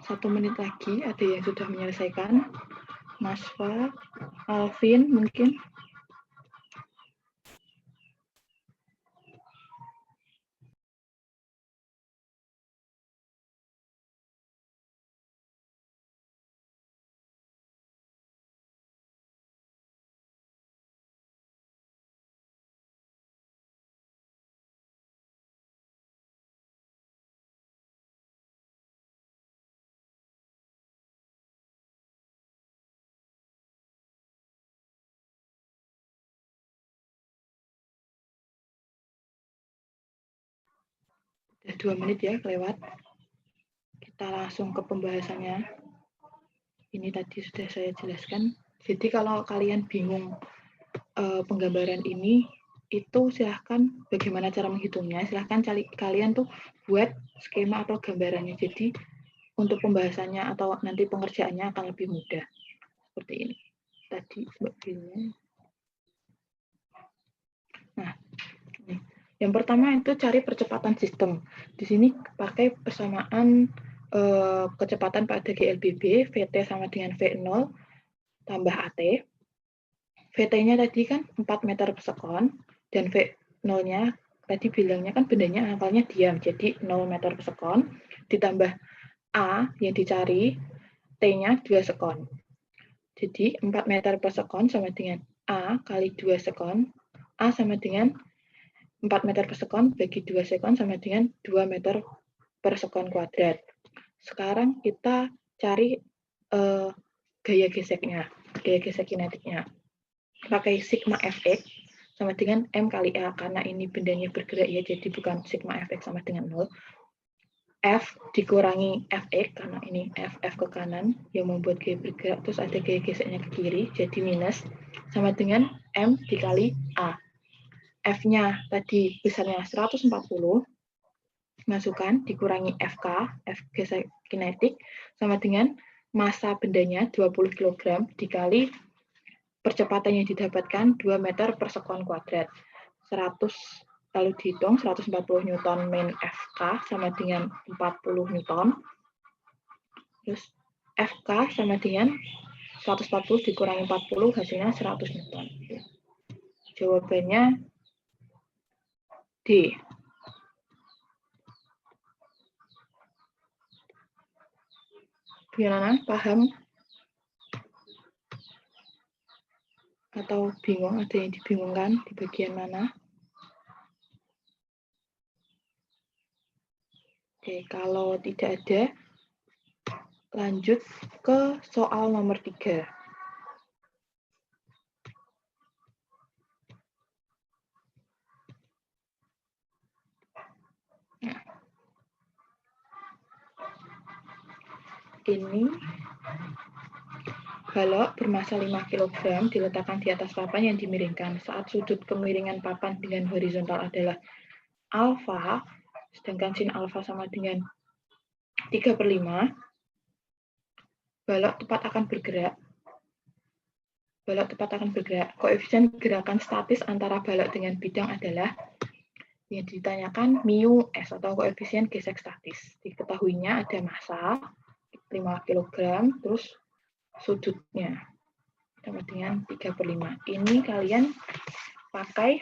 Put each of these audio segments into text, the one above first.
1 menit lagi. Ada yang sudah menyelesaikan? Mas Fa, Alvin mungkin? Sudah 2 menit ya kelewat. Kita langsung ke pembahasannya. Ini tadi sudah saya jelaskan. Jadi kalau kalian bingung penggambaran ini, itu silahkan bagaimana cara menghitungnya. Silahkan kalian tuh buat skema atau gambarannya. Jadi untuk pembahasannya atau nanti pengerjaannya akan lebih mudah. Seperti ini. Tadi sebagainya. Nah, ini. Yang pertama itu cari percepatan sistem. Di sini pakai persamaan kecepatan pada GLBB, VT sama dengan V0 tambah AT. VT-nya tadi kan 4 meter per sekon, dan V0-nya tadi bilangnya kan bendanya angkalnya diam, jadi 0 meter per sekon, ditambah A yang dicari, T-nya 2 sekon. Jadi 4 meter per sekon sama dengan A kali 2 sekon, A sama dengan 4 meter per sekon bagi 2 sekon sama dengan 2 meter per sekon kuadrat. Sekarang kita cari gaya geseknya, gaya gesek kinetiknya. Pakai sigma Fx sama dengan M kali A, karena ini bendanya bergerak ya, jadi bukan sigma Fx sama dengan 0. F dikurangi Fx, karena ini F ke kanan yang membuat gaya bergerak, terus ada gaya geseknya ke kiri, jadi minus, sama dengan M dikali A. F-nya tadi besarnya 140, masukkan, dikurangi FK, F gesek kinetik, sama dengan massa bendanya 20 kg dikali percepatan yang didapatkan 2 meter per sekon kuadrat. 100, lalu dihitung 140 Newton min FK sama dengan 40 Newton. Terus FK sama dengan 140 dikurangi 40 hasilnya 100 Newton. Jawabannya D. Gimana? Paham? Atau bingung? Ada yang dibingungkan di bagian mana? Oke, kalau tidak ada, lanjut ke soal nomor 3. Nah, ini balok bermassa 5 kg diletakkan di atas papan yang dimiringkan. Saat sudut kemiringan papan dengan horizontal adalah alfa, sedangkan sin alfa sama dengan 3/5, balok tepat akan bergerak. Balok tepat akan bergerak. Koefisien gerakan statis antara balok dengan bidang adalah yang ditanyakan mu S atau koefisien gesek statis. Diketahuinya ada massa 5 kg, terus sudutnya sama dengan 3/5. Ini kalian pakai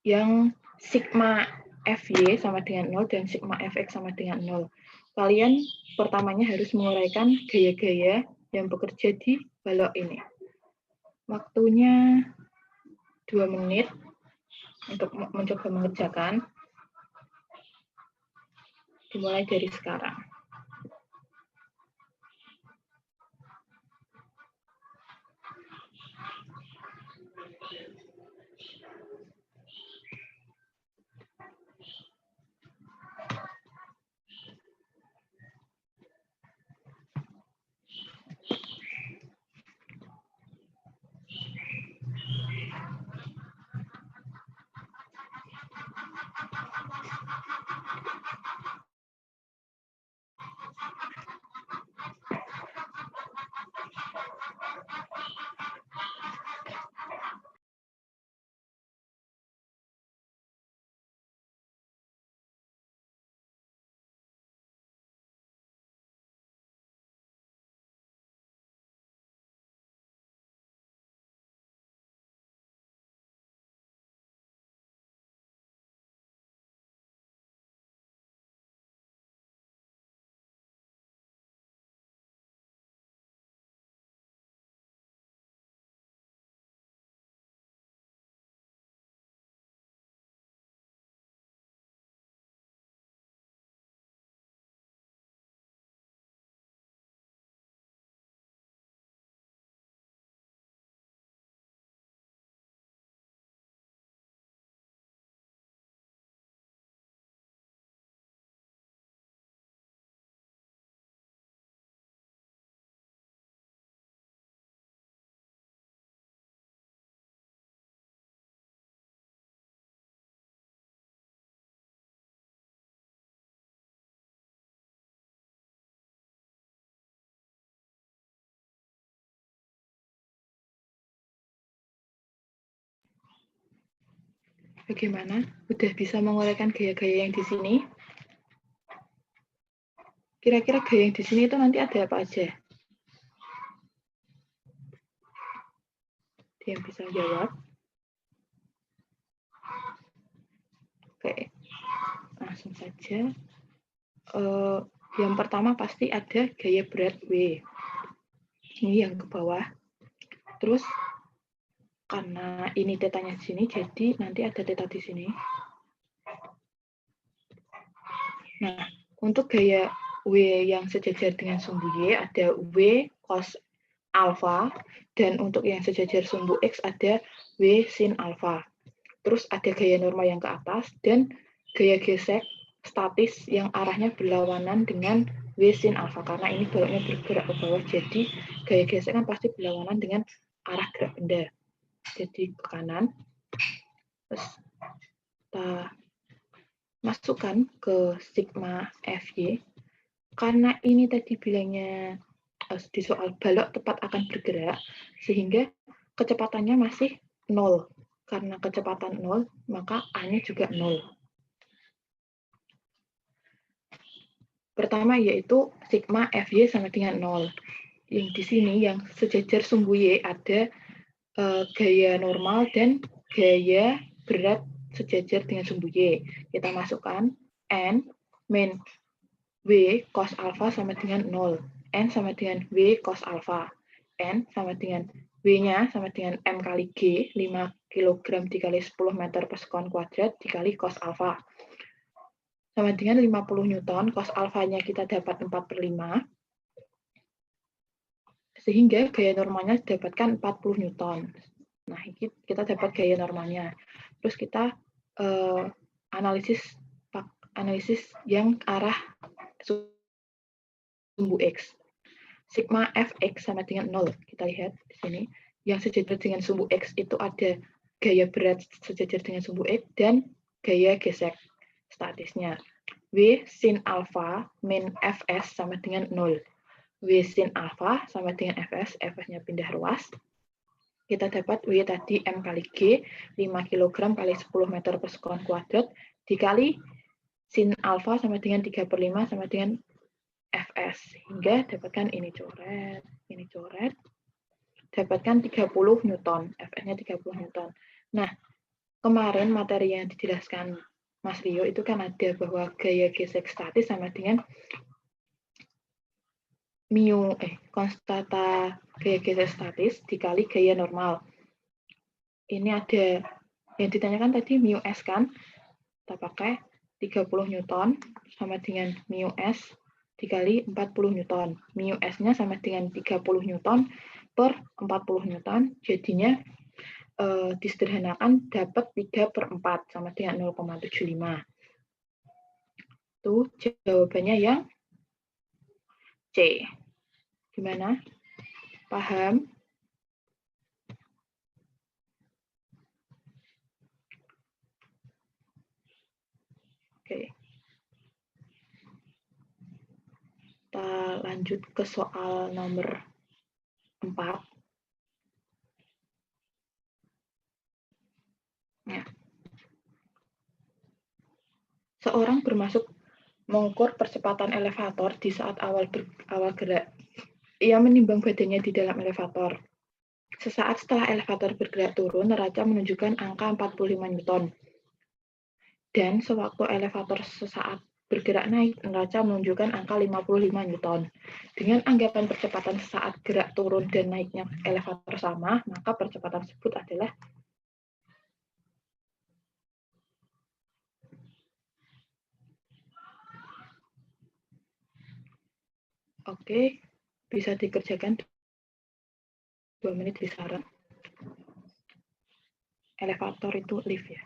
yang sigma Fy sama dengan 0 dan sigma Fx sama dengan 0. Kalian pertamanya harus menguraikan gaya-gaya yang bekerja di balok ini. Waktunya 2 menit untuk mencoba mengerjakan. Dimulai dari sekarang. Bagaimana? Udah bisa menguraikan gaya-gaya yang di sini? Kira-kira gaya yang di sini itu nanti ada apa aja? Dia yang bisa jawab. Oke, langsung saja. Yang pertama pasti ada gaya berat W. Ini yang ke bawah. Terus karena ini tetanya di sini, jadi nanti ada teta di sini. Nah, untuk gaya W yang sejajar dengan sumbu Y ada W cos alfa, dan untuk yang sejajar sumbu X ada W sin alfa. Terus ada gaya normal yang ke atas, dan gaya gesek statis yang arahnya berlawanan dengan W sin alfa, karena ini baloknya bergerak ke bawah, jadi gaya gesek kan pasti berlawanan dengan arah gerak benda. Jadi ke kanan. Terus kita masukkan ke sigma Fy. Karena ini tadi bilangnya di soal balok tepat akan bergerak, sehingga kecepatannya masih 0. Karena kecepatan 0, maka A-nya juga 0. Pertama yaitu sigma Fy sama dengan 0. Yang di sini yang sejajar sumbu Y ada gaya normal dan gaya berat sejajar dengan sumbu Y. Kita masukkan N min W cos alfa sama dengan 0. N sama dengan W cos alfa. N sama dengan W-nya sama dengan M kali G, 5 kg dikali 10 meter per sekon kuadrat dikali cos alfa. Sama dengan 50 Newton, cos alfanya kita dapat 4/5. Sehingga gaya normalnya didapatkan 40 Newton. Nah, kita dapat gaya normalnya. Terus kita analisis yang arah sumbu X. Sigma Fx sama dengan 0. Kita lihat di sini. Yang sejajar dengan sumbu X itu ada gaya berat sejajar dengan sumbu X dan gaya gesek statisnya. W sin alfa min Fs sama dengan 0. W sin alfa sama dengan Fs. Fs-nya pindah ruas. Kita dapat W tadi M kali G, 5 kg kali 10 meter per sekon kuadrat, dikali sin alfa sama dengan 3/5 sama dengan Fs. Sehingga dapatkan ini coret, dapatkan 30 Newton. Fs-nya 30 Newton. Nah, kemarin materi yang dijelaskan Mas Rio itu kan ada bahwa gaya gesek statis sama dengan konstanta gaya gesek statis dikali gaya normal. Ini ada yang ditanyakan tadi mu S kan? Kita pakai 30 Newton sama dengan mu S dikali 40 Newton. Mu S-nya sama dengan 30 Newton per 40 Newton. Jadinya disederhanakan dapat 3/4 sama dengan 0,75. Itu jawabannya yang C. Gimana? Paham? Oke. Kita lanjut ke soal nomor 4. Ya. Seorang bermasuk mengukur percepatan elevator di saat awal gerak. Ia menimbang badannya di dalam elevator. Sesaat setelah elevator bergerak turun, neraca menunjukkan angka 45 Newton. Dan sewaktu elevator sesaat bergerak naik, neraca menunjukkan angka 55 Newton. Dengan anggapan percepatan sesaat gerak turun dan naiknya elevator sama, maka percepatan tersebut adalah Oke, bisa dikerjakan 2 menit sekarang. Elevator itu lift ya.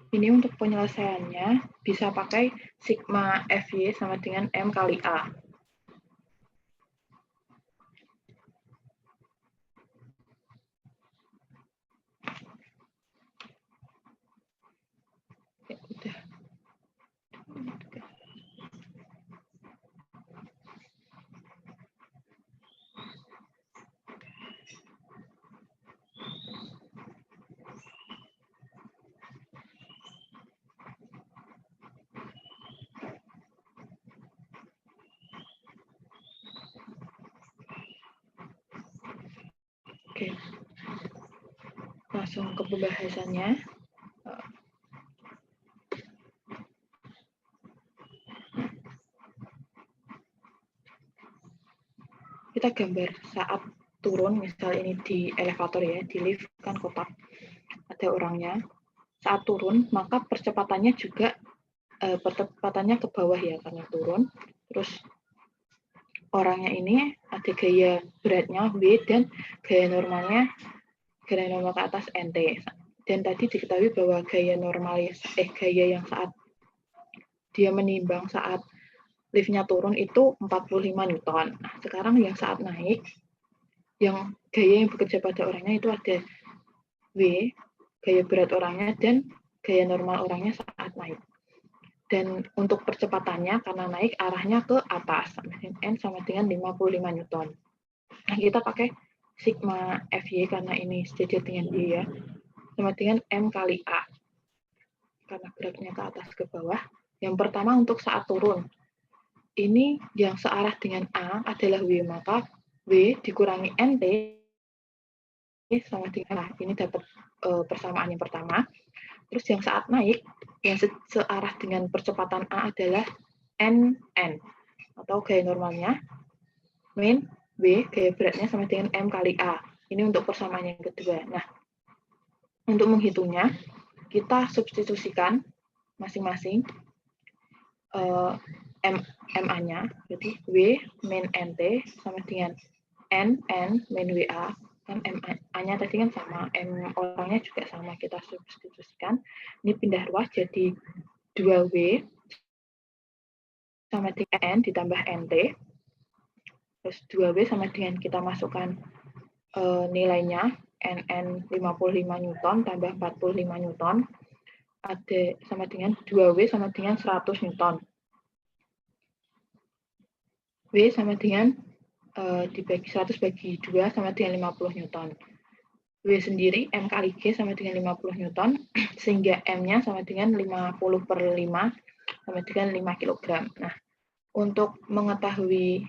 Ini untuk penyelesaiannya bisa pakai sigma FY sama dengan M kali A. Ya, udah. Oke, langsung ke pembahasannya. Kita gambar saat turun, misal ini di elevator ya, di lift kan kotak, ada orangnya. Saat turun, maka percepatannya juga percepatannya ke bawah ya, karena turun. Terus orangnya ini ada gaya beratnya W dan gaya normalnya gaya normal ke atas NT. Dan tadi diketahui bahwa gaya yang saat dia menimbang saat liftnya turun itu 45 Newton. Nah, sekarang yang saat naik, yang gaya yang bekerja pada orangnya itu ada W, gaya berat orangnya, dan gaya normal orangnya saat naik. Dan untuk percepatannya, karena naik arahnya ke atas, N sama dengan 55 Newton. Nah, kita pakai sigma FY karena ini sejajar dengan Y ya, sama dengan M kali A. Karena geraknya ke atas ke bawah. Yang pertama untuk saat turun. Ini yang searah dengan A adalah W, maka W dikurangi NT sama dengan, nah ini dapat persamaan yang pertama. Terus yang saat naik, yang searah dengan percepatan A adalah NN, atau gaya normalnya, min W, gaya beratnya sama dengan M kali A. Ini untuk persamaan yang kedua. Nah, untuk menghitungnya, kita substitusikan masing-masing MA-nya, jadi W min NT sama dengan NN min WA, kan MA-nya tadi kan sama, M orangnya juga sama, kita substitusikan. Ini pindah ruas jadi 2W sama dengan N ditambah NT, terus 2W sama dengan kita masukkan nilainya, NN 55 Newton tambah 45 Newton, ada sama dengan 2W sama dengan 100 Newton. W sama dengan dibagi 100 bagi 2 sama dengan 50 Newton. W sendiri, M kali G sama dengan 50 Newton, sehingga M-nya sama dengan 50 per 5 sama dengan 5 kg. Nah, untuk mengetahui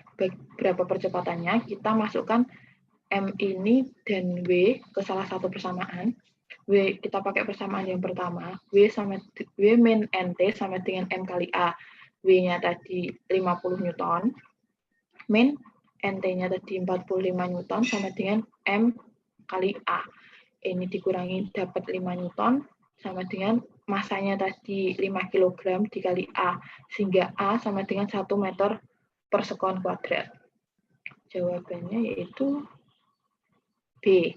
berapa percepatannya, kita masukkan M ini dan W ke salah satu persamaan. W kita pakai persamaan yang pertama, W min NT sama dengan M kali A. W-nya tadi 50 Newton, min NT-nya tadi 45 Newton sama dengan M kali A. Ini dikurangi dapat 5 Newton sama dengan masanya tadi 5 kg dikali A, sehingga A sama dengan 1 meter per sekon kuadrat. Jawabannya yaitu B.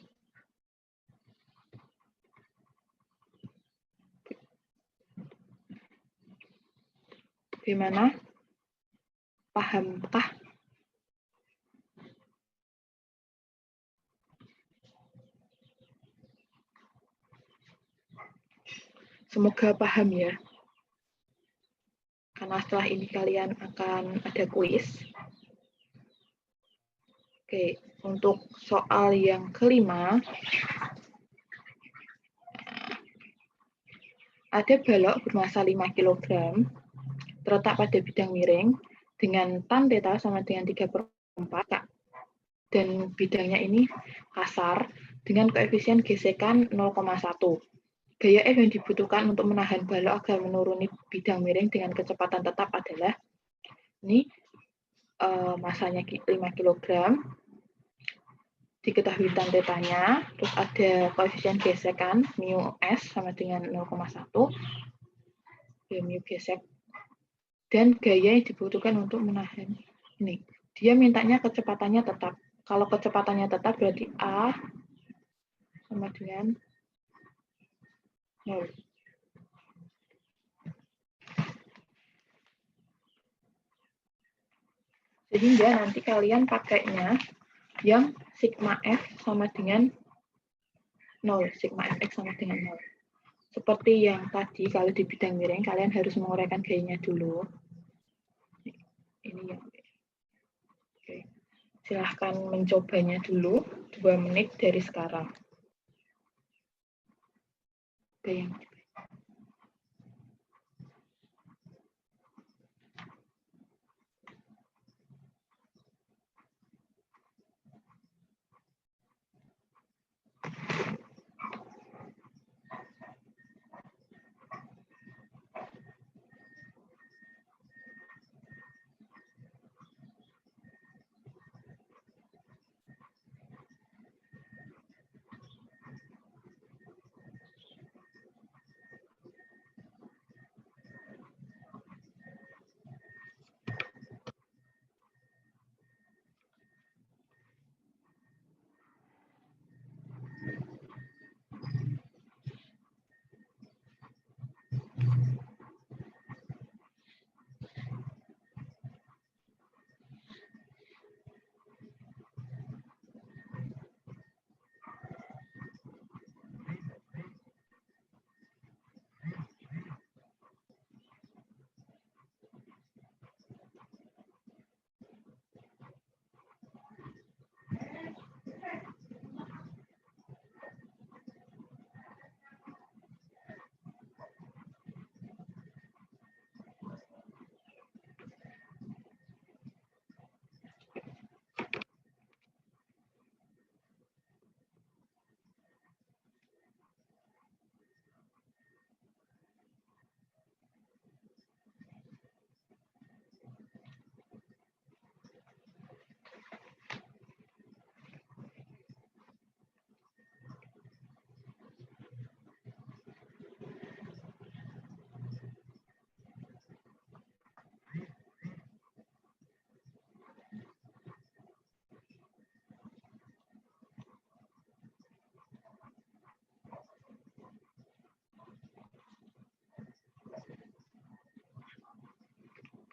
Gimana? Pahamkah? Semoga paham ya. Karena setelah ini kalian akan ada kuis. Oke, untuk soal yang kelima, ada balok bermassa 5 kg terletak pada bidang miring dengan tan theta sama dengan 3/4, dan bidangnya ini kasar dengan koefisien gesekan 0,1. Gaya F yang dibutuhkan untuk menahan balok agar menuruni bidang miring dengan kecepatan tetap adalah, ini masanya 5 kg, diketahui tan tetanya, terus ada koefisien gesekan mu S sama dengan 0,1, ya, mu gesek, dan gaya yang dibutuhkan untuk menahan. Ini, dia mintanya kecepatannya tetap. Kalau kecepatannya tetap berarti A sama dengan 0. Sehingga nanti kalian pakainya yang sigma F sama dengan 0, sigma Fx sama dengan 0. Seperti yang tadi, kalau di bidang miring, kalian harus menguraikan gayanya dulu. Ini yang oke. Silahkan mencobanya dulu 2 menit dari sekarang. Gaya.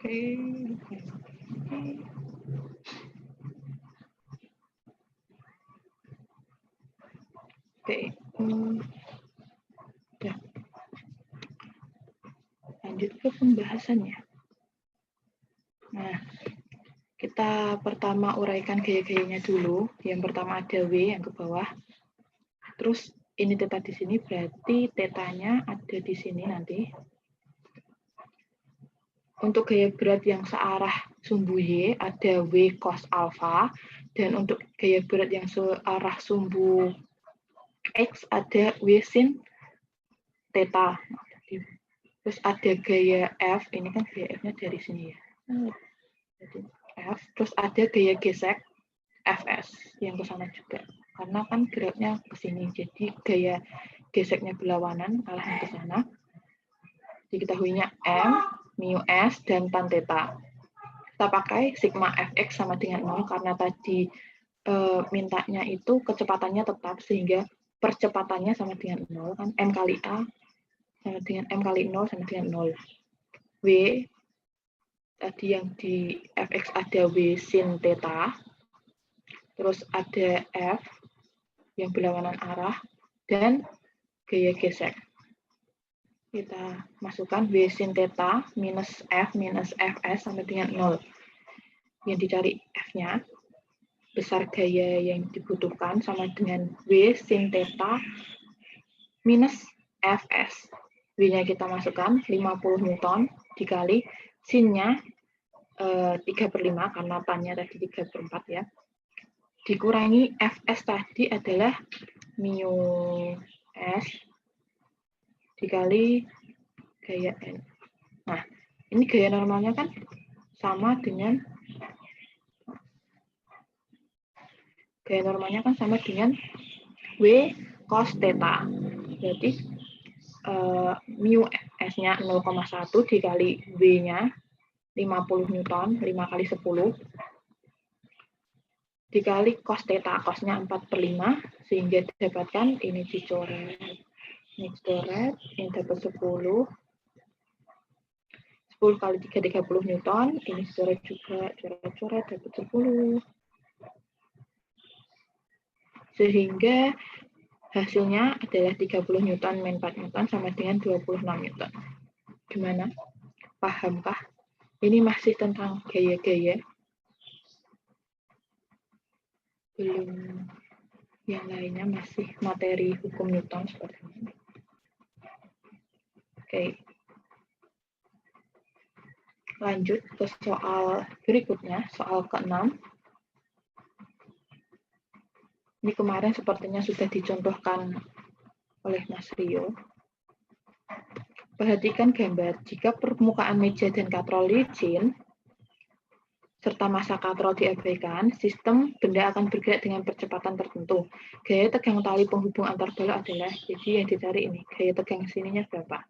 Oke. Oke. Ya. Lanjut ke pembahasannya. Nah, kita pertama uraikan gaya-gayanya dulu. Yang pertama ada W yang ke bawah. Terus ini theta di sini, berarti tetanya ada di sini nanti. Untuk gaya berat yang searah sumbu Y ada W cos alpha, dan untuk gaya berat yang searah sumbu X ada W sin theta. Terus ada gaya F, ini kan gaya F-nya dari sini ya. Jadi F, terus ada gaya gesek Fs yang ke sana juga. Karena kan geraknya ke sini, jadi gaya geseknya berlawanan, arahnya ke sana. Diketahuinya M, mu S, dan tan theta. Kita pakai sigma Fx sama dengan 0 karena tadi mintanya itu kecepatannya tetap, sehingga percepatannya sama dengan 0, kan M kali A sama dengan M kali 0 sama dengan 0. W, tadi yang di Fx ada W sin theta, terus ada F yang berlawanan arah, dan gaya gesek. Kita masukkan W sin theta minus F minus Fs sama dengan 0. Yang dicari F-nya, besar gaya yang dibutuhkan sama dengan W sin theta minus Fs. W-nya kita masukkan 50 Newton dikali sin-nya 3/5 karena tan-nya tadi 3/4 ya. Dikurangi Fs tadi adalah mu S dikali gaya N. Nah, ini gaya normalnya kan sama dengan W cos theta. Berarti mu S-nya 0,1 dikali W-nya 50 Newton, 5 kali 10 dikali cos theta, cosnya 4/5, sehingga didapatkan ini dicoret, ini dapat 10 10 kali 3, 30 Newton. Ini coret juga, coret-coret, dapat 10. Sehingga hasilnya adalah 30 Newton min 4 Newton sama dengan 26 Newton. Gimana? Pahamkah? Ini masih tentang gaya-gaya. Belum yang lainnya, masih materi hukum Newton seperti ini. Oke. Lanjut ke soal berikutnya, soal ke-6. Ini kemarin sepertinya sudah dicontohkan oleh Mas Rio. Perhatikan gambar. Jika permukaan meja dan katrol licin, serta massa katrol diabaikan, sistem benda akan bergerak dengan percepatan tertentu. Gaya tegang tali penghubung antar balok adalah, jadi yang dicari ini, gaya tegang sininya berapa?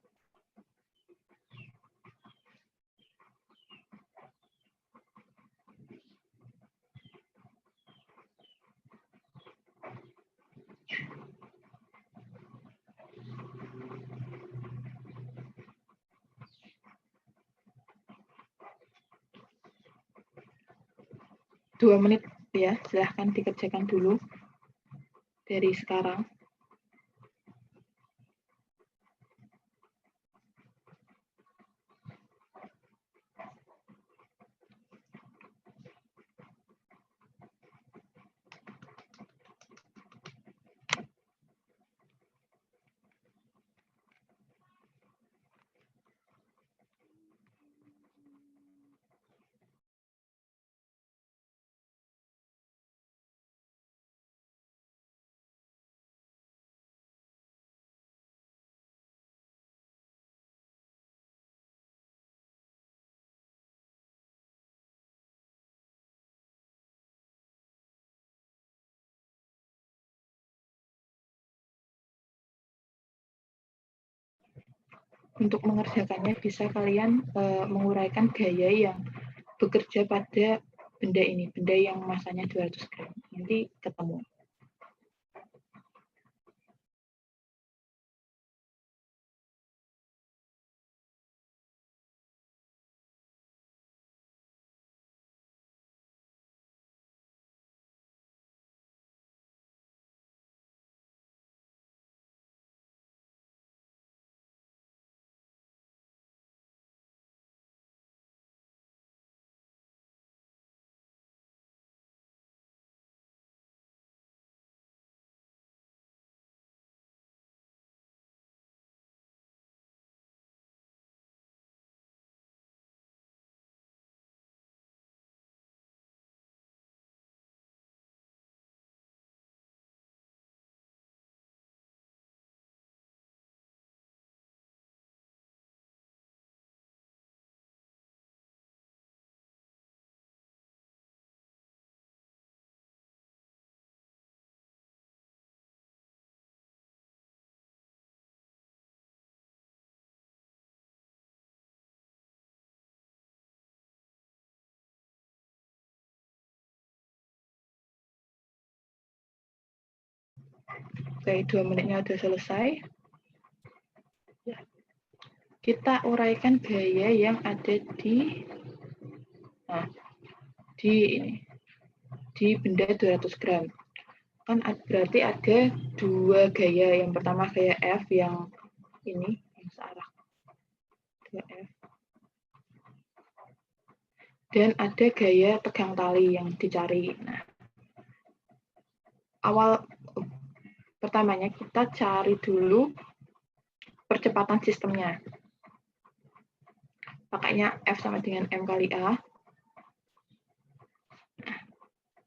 Dua menit ya, silahkan dikerjakan dulu dari sekarang. Untuk mengerjakannya bisa kalian menguraikan gaya yang bekerja pada benda ini, benda yang masanya 200 gram. Nanti ketemu. Oke, 2 menitnya sudah selesai. Ya. Kita uraikan gaya yang ada di di benda 200 gram. Kan berarti ada 2 gaya. Yang pertama gaya F yang ini, yang searah. 2F. Dan ada gaya tegang tali yang dicari. Nah, pertamanya kita cari dulu percepatan sistemnya. Pakainya F sama dengan M kali A.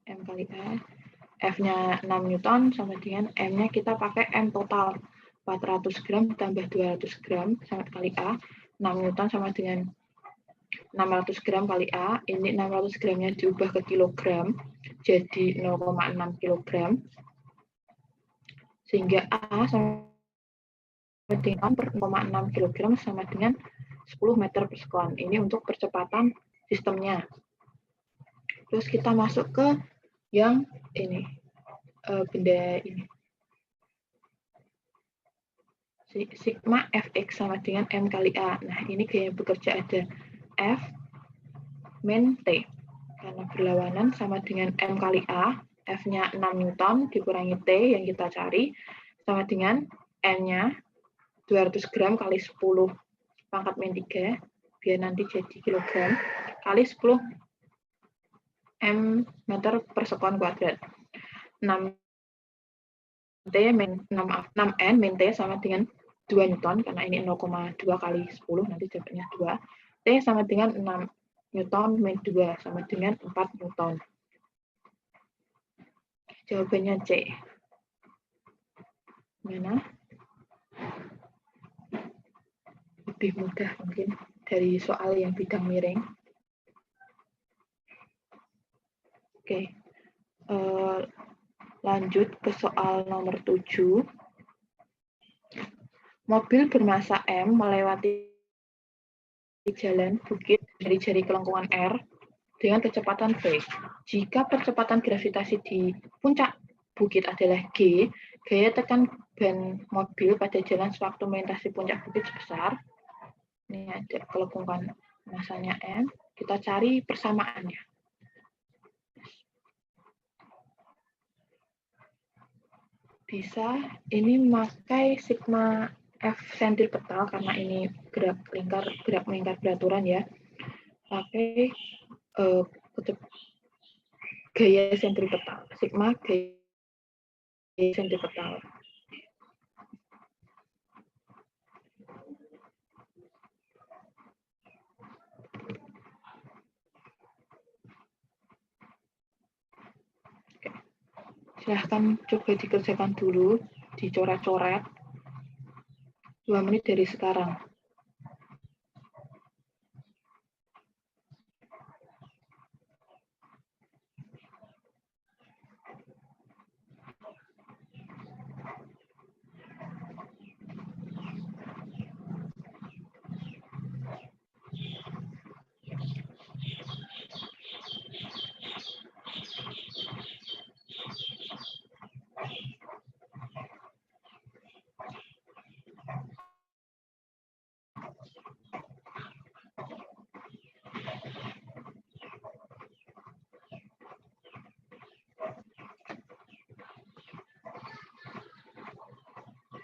M kali A. F-nya 6 Newton sama dengan M-nya kita pakai M total. 400 gram tambah 200 gram sama kali A. 6 Newton sama dengan 600 gram kali A. Ini 600 gramnya diubah ke kilogram. Jadi 0,6 kilogram. Sehingga A sama dengan per 0,6 kg sama dengan 10 meter per sekon. Ini untuk percepatan sistemnya. Terus kita masuk ke yang ini, benda ini. Sigma Fx sama dengan M kali A. Nah, ini gaya bekerja ada F min T. Karena berlawanan sama dengan M kali A, F-nya 6 Newton dikurangi T yang kita cari, sama dengan N-nya 200 gram kali 10 pangkat min 3, biar nanti jadi kilogram, kali 10 M meter per sekon kuadrat. 6 T min 6N min T sama dengan 2 Newton, karena ini 0,2 kali 10, nanti jawabannya 2. T sama dengan 6 Newton min 2 sama dengan 4 Newton. Jawabannya C. Mana? Lebih mudah mungkin dari soal yang bidang miring. Oke. Lanjut ke soal nomor 7. Mobil bermassa M melewati jalan bukit dari jari kelengkungan R dengan kecepatan V. Jika percepatan gravitasi di puncak bukit adalah G, gaya tekan ban mobil pada jalan sewaktu melintasi puncak bukit sebesar, ini ada kelengkungan massanya M, kita cari persamaannya. Bisa, ini memakai sigma F sentripetal karena ini gerak melingkar beraturan ya. Pakai gaya sentripetal, sigma gaya sentripetal. Oke. Silahkan coba dikerjakan dulu, dicoret-coret 2 menit dari sekarang.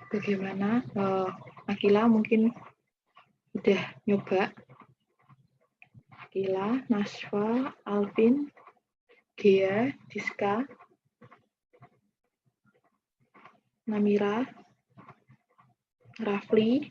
Bagaimana? Akila mungkin udah nyoba. Akila, Nasfa, Alvin, Gia, Diska, Namira, Rafli,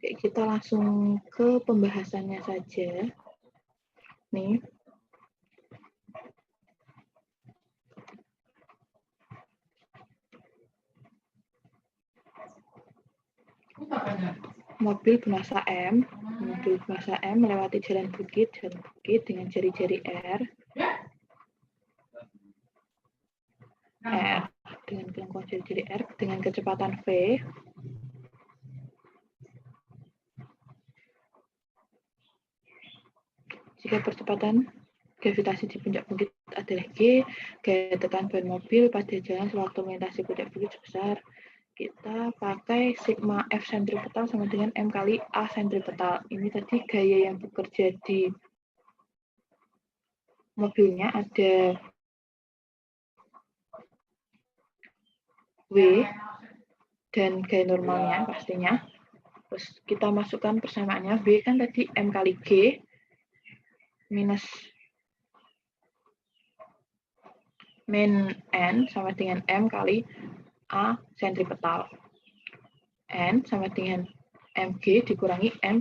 Oke, kita langsung ke pembahasannya saja. Nih. Mobil bermassa M melewati jalan bukit dengan jari-jari R dengan kelengkungan jari-jari R dengan kecepatan V. Jika percepatan gravitasi di puncak bukit adalah G, gaya tekan ban mobil pada jalan sewaktu melintasi puncak bukit sebesar, kita pakai sigma F sentripetal sama dengan M kali A sentripetal. Ini tadi gaya yang bekerja di mobilnya ada W dan gaya normalnya pastinya. Terus kita masukkan persamaannya. W kan tadi M kali G minus min N sama dengan M kali A sentripetal. N sama dengan mg dikurangi m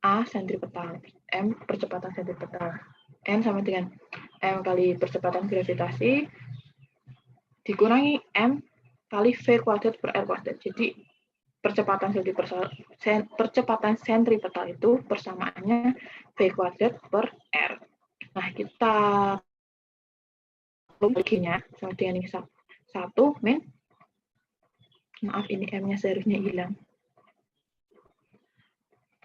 A sentripetal. M percepatan sentripetal. N sama dengan M kali percepatan gravitasi dikurangi M kali V kuadrat per R kuadrat. Jadi percepatan sentripetal itu persamaannya V kuadrat per R. Nah, kita G-nya sama dengan ini 1 min, maaf ini M-nya seharusnya hilang,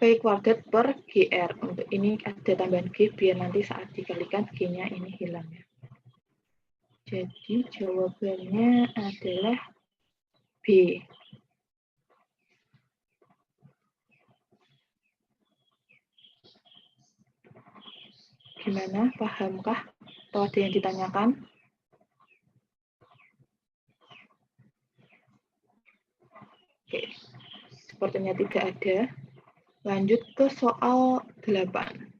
V kuadrat per GR. Untuk ini ada tambahan G biar nanti saat dikalikan G-nya ini hilang ya. Jadi jawabannya adalah B. Gimana? Pahamkah? Atau ada yang ditanyakan? Oke, sepertinya tidak ada. Lanjut ke soal 8.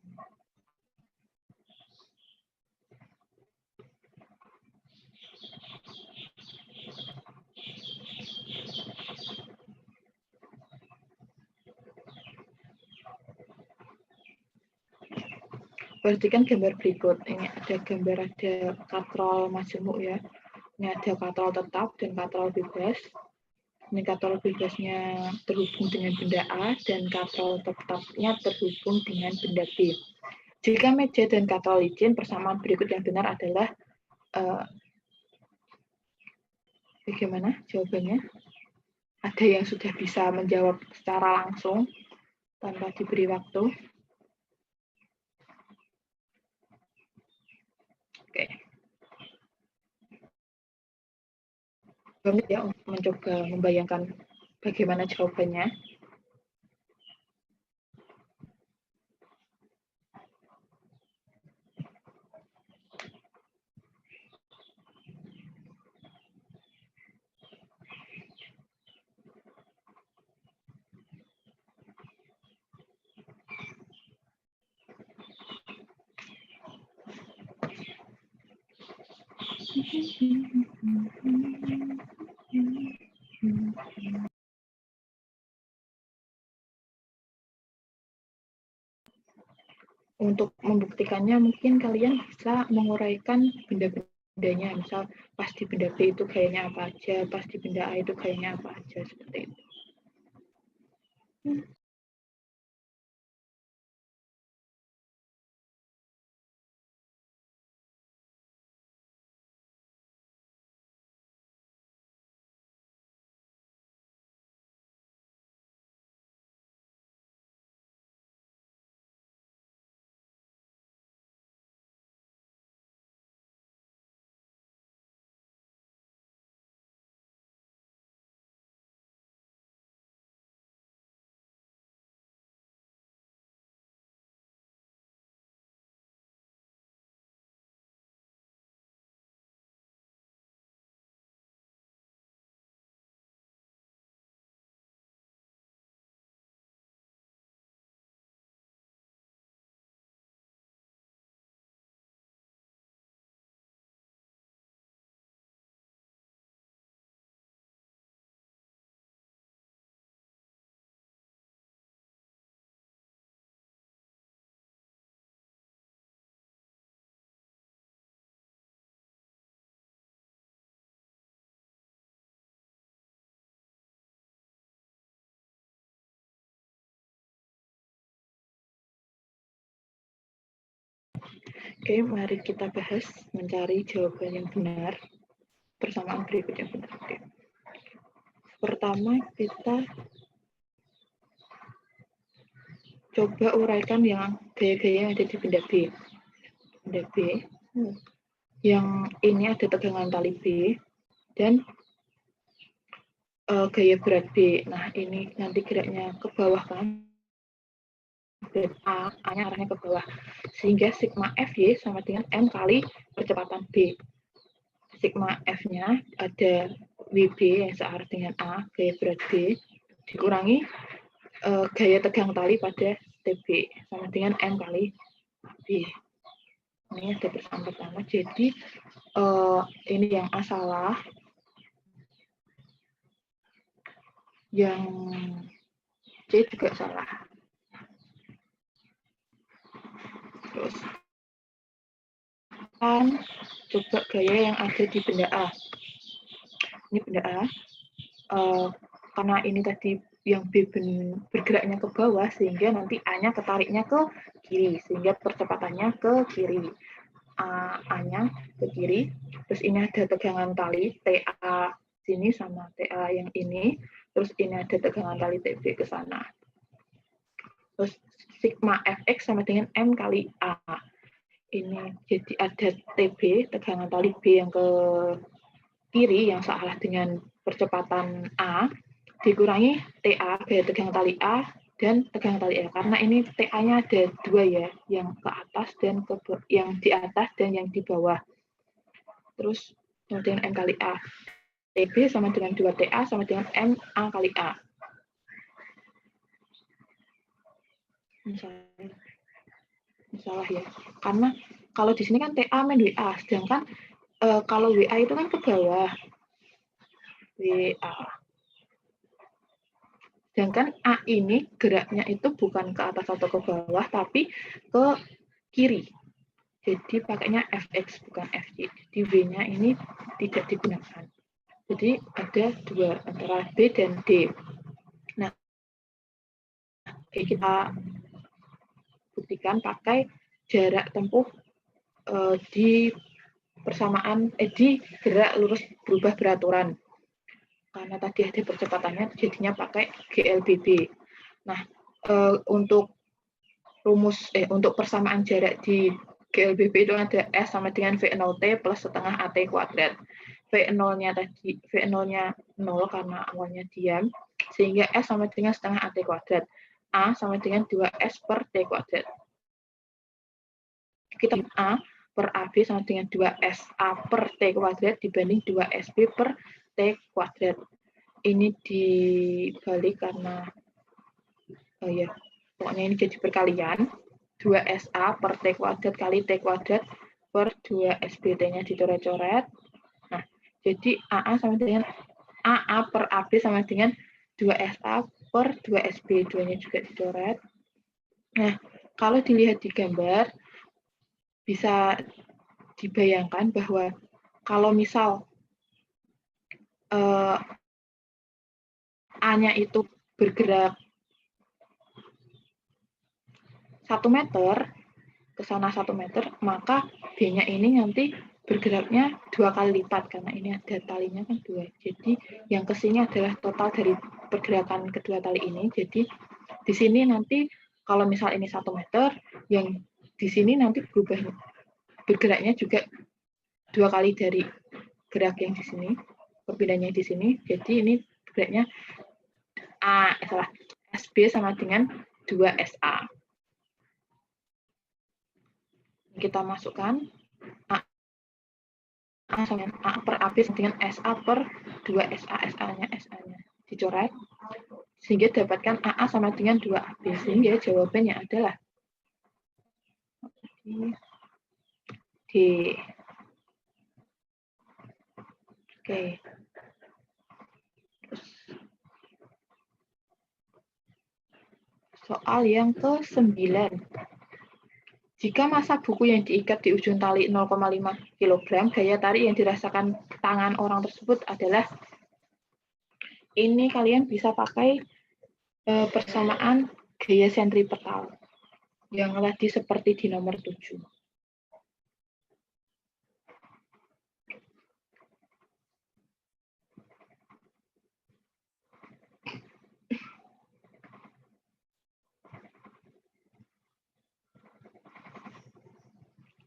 Perhatikan gambar berikut. Ini ada gambar, ada katrol majemuk ya. Ini ada katrol tetap dan katrol bebas. Ini katrol bebasnya terhubung dengan benda A dan katrol tetapnya terhubung dengan benda B. Jika meja dan katrol licin, persamaan berikut yang benar adalah bagaimana jawabannya? Ada yang sudah bisa menjawab secara langsung tanpa diberi waktu? Oke. Menit ya untuk mencoba membayangkan bagaimana jawabannya. Untuk membuktikannya mungkin kalian bisa menguraikan benda-bendanya, misal pas di benda B itu gayanya apa aja, pas di benda A itu gayanya apa aja, seperti itu. Oke, mari kita bahas mencari jawaban yang benar, persamaan berikut yang benar. Oke. Pertama, kita coba uraikan yang gaya-gaya yang ada di benda B. Benda B, yang ini ada tegangan tali B, dan gaya berat B. Nah, ini nanti geraknya ke bawah kan, dan A-nya arahnya ke bawah. Sehingga sigma Fy sama dengan M kali percepatan B. Sigma F-nya ada WB yang searah dengan A, gaya berat B, dikurangi gaya tegang tali pada TB, sama dengan M kali B. Ini ada persamaan pertama. Jadi, ini yang A salah. Yang C juga salah. Terus kan coba gaya yang ada di benda A. Ini benda A. Karena ini tadi yang B bergeraknya ke bawah, sehingga nanti A-nya ketariknya ke kiri, sehingga percepatannya ke kiri. A-nya ke kiri, terus ini ada tegangan tali TA sini sama TA yang ini, terus ini ada tegangan tali TB ke sana. Terus sigma Fx sama dengan M kali A. Ini jadi ada TB, tegangan tali B yang ke kiri yang searah dengan percepatan A, dikurangi TA, gaya tegangan tali A, dan tegangan tali E. Karena ini TA-nya ada dua ya, yang ke atas dan yang di atas dan yang di bawah. Terus kemudian M kali A. TB sama dengan 2TA sama dengan MA kali A. Misalnya ya. Karena kalau di sini kan TA main WA, sedangkan kalau WA itu kan ke bawah. WA. Sedangkan A ini geraknya itu bukan ke atas atau ke bawah, tapi ke kiri. Jadi pakainya Fx bukan Fy. Jadi V-nya ini tidak digunakan. Jadi ada dua antara B dan D. Nah, kita buktikan pakai jarak tempuh di persamaan di gerak lurus berubah beraturan. Karena tadi ada percepatannya, jadinya pakai GLBB. Nah, untuk untuk persamaan jarak di GLBB itu ada S sama dengan V0T plus setengah AT kuadrat. V0-nya tadi, V0-nya 0 karena awalnya diam, sehingga S sama dengan setengah AT kuadrat. A sama dengan 2S per T kuadrat. Kita A per AB sama dengan 2SA per T kuadrat dibanding 2SB per T kuadrat. Ini dibalik karena, oh ya, pokoknya ini jadi perkalian. 2SA per T kuadrat kali T kuadrat per 2SB, T-nya dicoret-coret. Nah, jadi AA sama dengan AA per AB sama dengan 2SA per 2SB, 2-nya juga dicoret. Nah, kalau dilihat di gambar, bisa dibayangkan bahwa kalau misal A-nya itu bergerak 1 meter, ke sana 1 meter, maka B-nya ini nanti bergeraknya 2 kali lipat, karena ini ada talinya kan 2. Jadi yang ke sini adalah total dari pergerakan kedua tali ini. Jadi di sini nanti kalau misal ini 1 meter, yang di sini nanti bergeraknya juga 2 kali dari gerak yang di sini, perpindahannya di sini. Jadi ini geraknya SB sama dengan 2SA. Kita masukkan A sama A per AB sama dengan SA per 2SA, SA-nya dicoret, sehingga dapatkan AA sama dengan 2AB, sehingga jawabannya adalah D. Oke. Soal yang ke-9. Jika massa buku yang diikat di ujung tali 0,5 kg, gaya tarik yang dirasakan tangan orang tersebut adalah, ini kalian bisa pakai persamaan gaya sentripetal yang tadi seperti di nomor 7.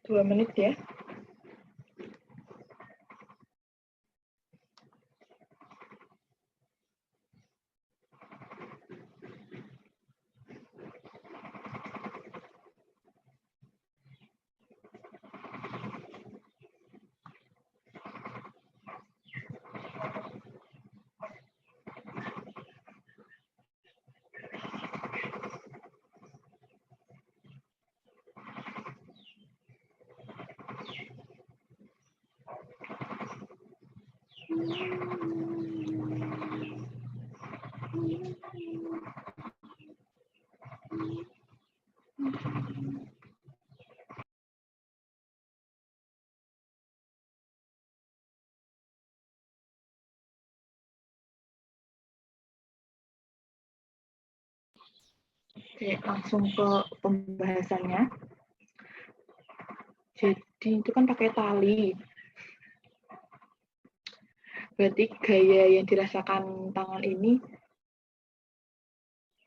Dua menit ya. Oke, langsung ke pembahasannya. Jadi itu kan pakai tali. Berarti gaya yang dirasakan tangan ini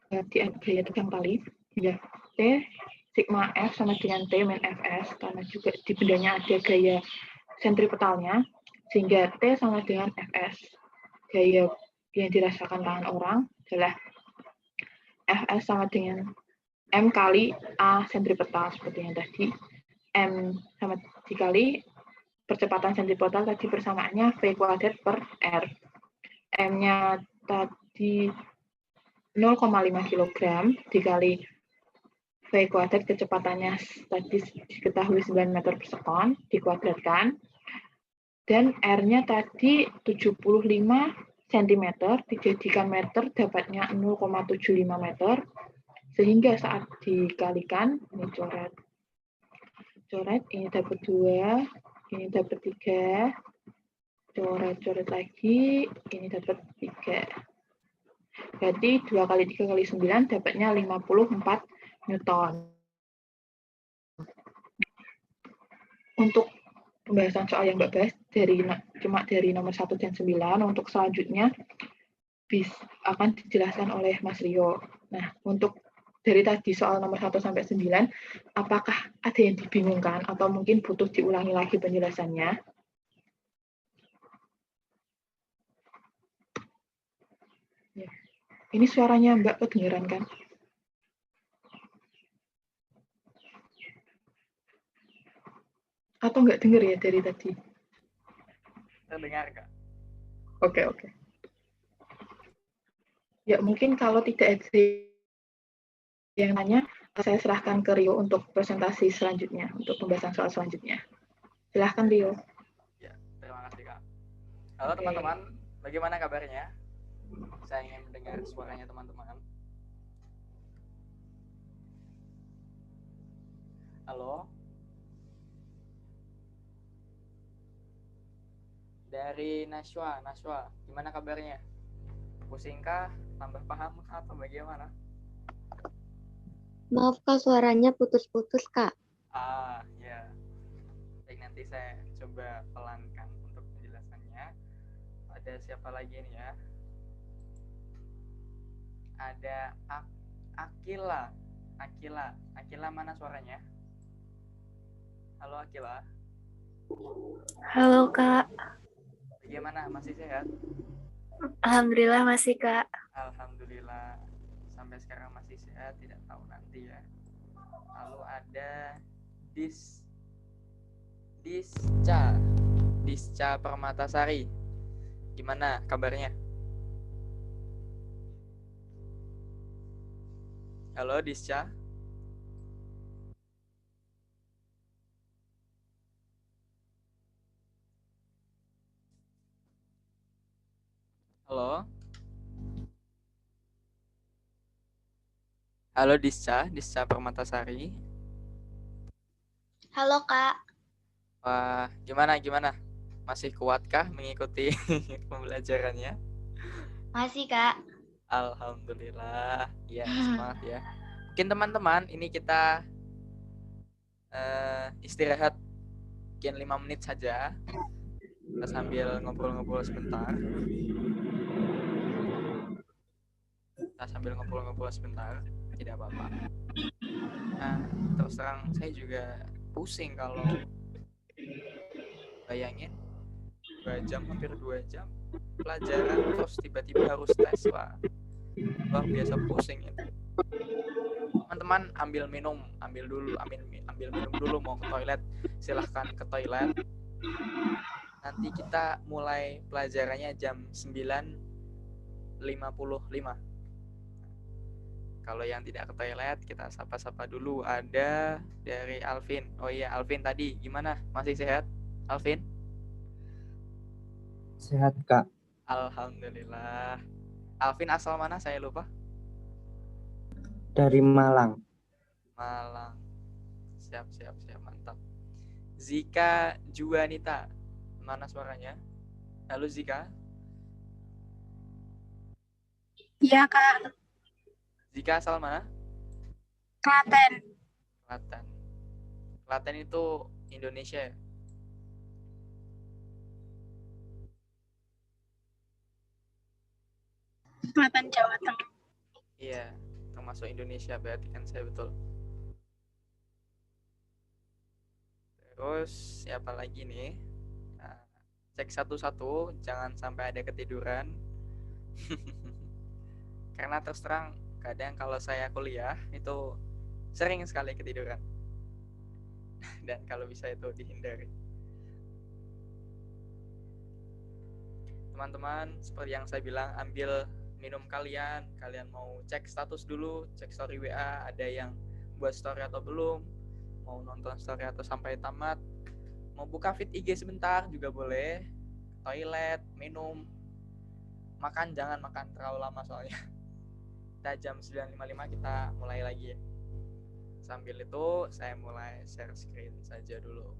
gaya tegang tali. Ya, T sigma F sama dengan T min Fs, karena juga di bendanya ada gaya sentripetalnya, sehingga T sama dengan Fs. Gaya yang dirasakan tangan orang adalah Fs sama dengan M kali A sentripetal, seperti yang tadi. M sama dikali percepatan sentripetal tadi persamaannya V kuadrat per R. M-nya tadi 0,5 kg dikali V kuadrat, kecepatannya tadi diketahui 9 meter per sekon, dikuadratkan. Dan R-nya tadi 75 cm, dijadikan meter dapatnya 0,75 meter. Sehingga saat dikalikan, ini coret, ini dapat 2, ini dapat 3, coret lagi, ini dapat 3. Berarti 2 kali 3 kali 9 dapatnya 54 Newton. Untuk pembahasan soal yang Mbak bahas cuma dari nomor 1 dan 9, untuk selanjutnya akan dijelaskan oleh Mas Rio. Nah, untuk dari tadi soal nomor 1 sampai 9, apakah ada yang dibingungkan atau mungkin butuh diulangi lagi penjelasannya? Ya. Ini suaranya Mbak kedengeran kan? Atau nggak denger ya dari tadi? Terdengar, Kak. Oke. Ya, mungkin kalau tidak ada yang nanya, saya serahkan ke Rio untuk presentasi selanjutnya, untuk pembahasan soal selanjutnya. Silahkan, Rio. Ya, terima kasih, Kak. Halo teman-teman, bagaimana kabarnya? Saya ingin mendengar suaranya teman-teman. Halo? Dari Naswa, gimana kabarnya? Pusingkah? Tambah paham atau bagaimana? Maaf Kak, suaranya putus-putus Kak. Ya. Baik, nanti saya coba pelankan untuk penjelasannya. Ada siapa lagi nih ya? Ada Akila. Akila mana suaranya? Halo Akila. Halo Kak, Bagaimana? Masih sehat? Alhamdulillah masih Kak. Alhamdulillah. Sampai sekarang masih sehat, tidak tahu nanti ya. Lalu ada Disca Permatasari. Gimana kabarnya? Halo Disca. Halo. Halo Disca Permatasari. Halo Kak. Wah, gimana? Masih kuatkah mengikuti pembelajarannya? Masih Kak. Alhamdulillah. Ya, semangat ya. Mungkin teman-teman, ini kita istirahat mungkin 5 menit saja. Kita sambil ngobrol-ngobrol sebentar. Tidak apa-apa. Nah, terus terang saya juga pusing kalau bayangin 2 jam, hampir 2 jam pelajaran terus tiba-tiba harus tes. Wah, luar biasa pusing itu. Teman-teman ambil minum dulu, mau ke toilet silahkan ke toilet. Nanti kita mulai pelajarannya jam 9.55. Kalau yang tidak ke toilet, kita sapa-sapa dulu. Ada dari Alvin. Oh iya, Alvin tadi gimana? Masih sehat, Alvin? Sehat, Kak. Alhamdulillah. Alvin asal mana? Saya lupa. Dari Malang. Malang. Siap, mantap. Zika Juanita. Mana suaranya? Halo Zika. Iya Kak. Zika asal mana? Klaten. Klaten itu Indonesia ya? Selatan Jawa Tengah. Iya, termasuk Indonesia berarti kan saya betul. Terus siapa lagi nih? Nah, cek satu-satu, jangan sampai ada ketiduran. Karena terus terang, kadang kalau saya kuliah itu sering sekali ketiduran. Dan kalau bisa itu dihindari. Teman-teman, seperti yang saya bilang, ambil minum kalian mau cek status dulu, cek story WA, ada yang buat story atau belum, mau nonton story atau sampai tamat, mau buka feed IG sebentar juga boleh, toilet, minum, makan jangan makan terlalu lama soalnya. Kita jam 9.55 kita mulai lagi ya. Sambil itu saya mulai share screen saja dulu.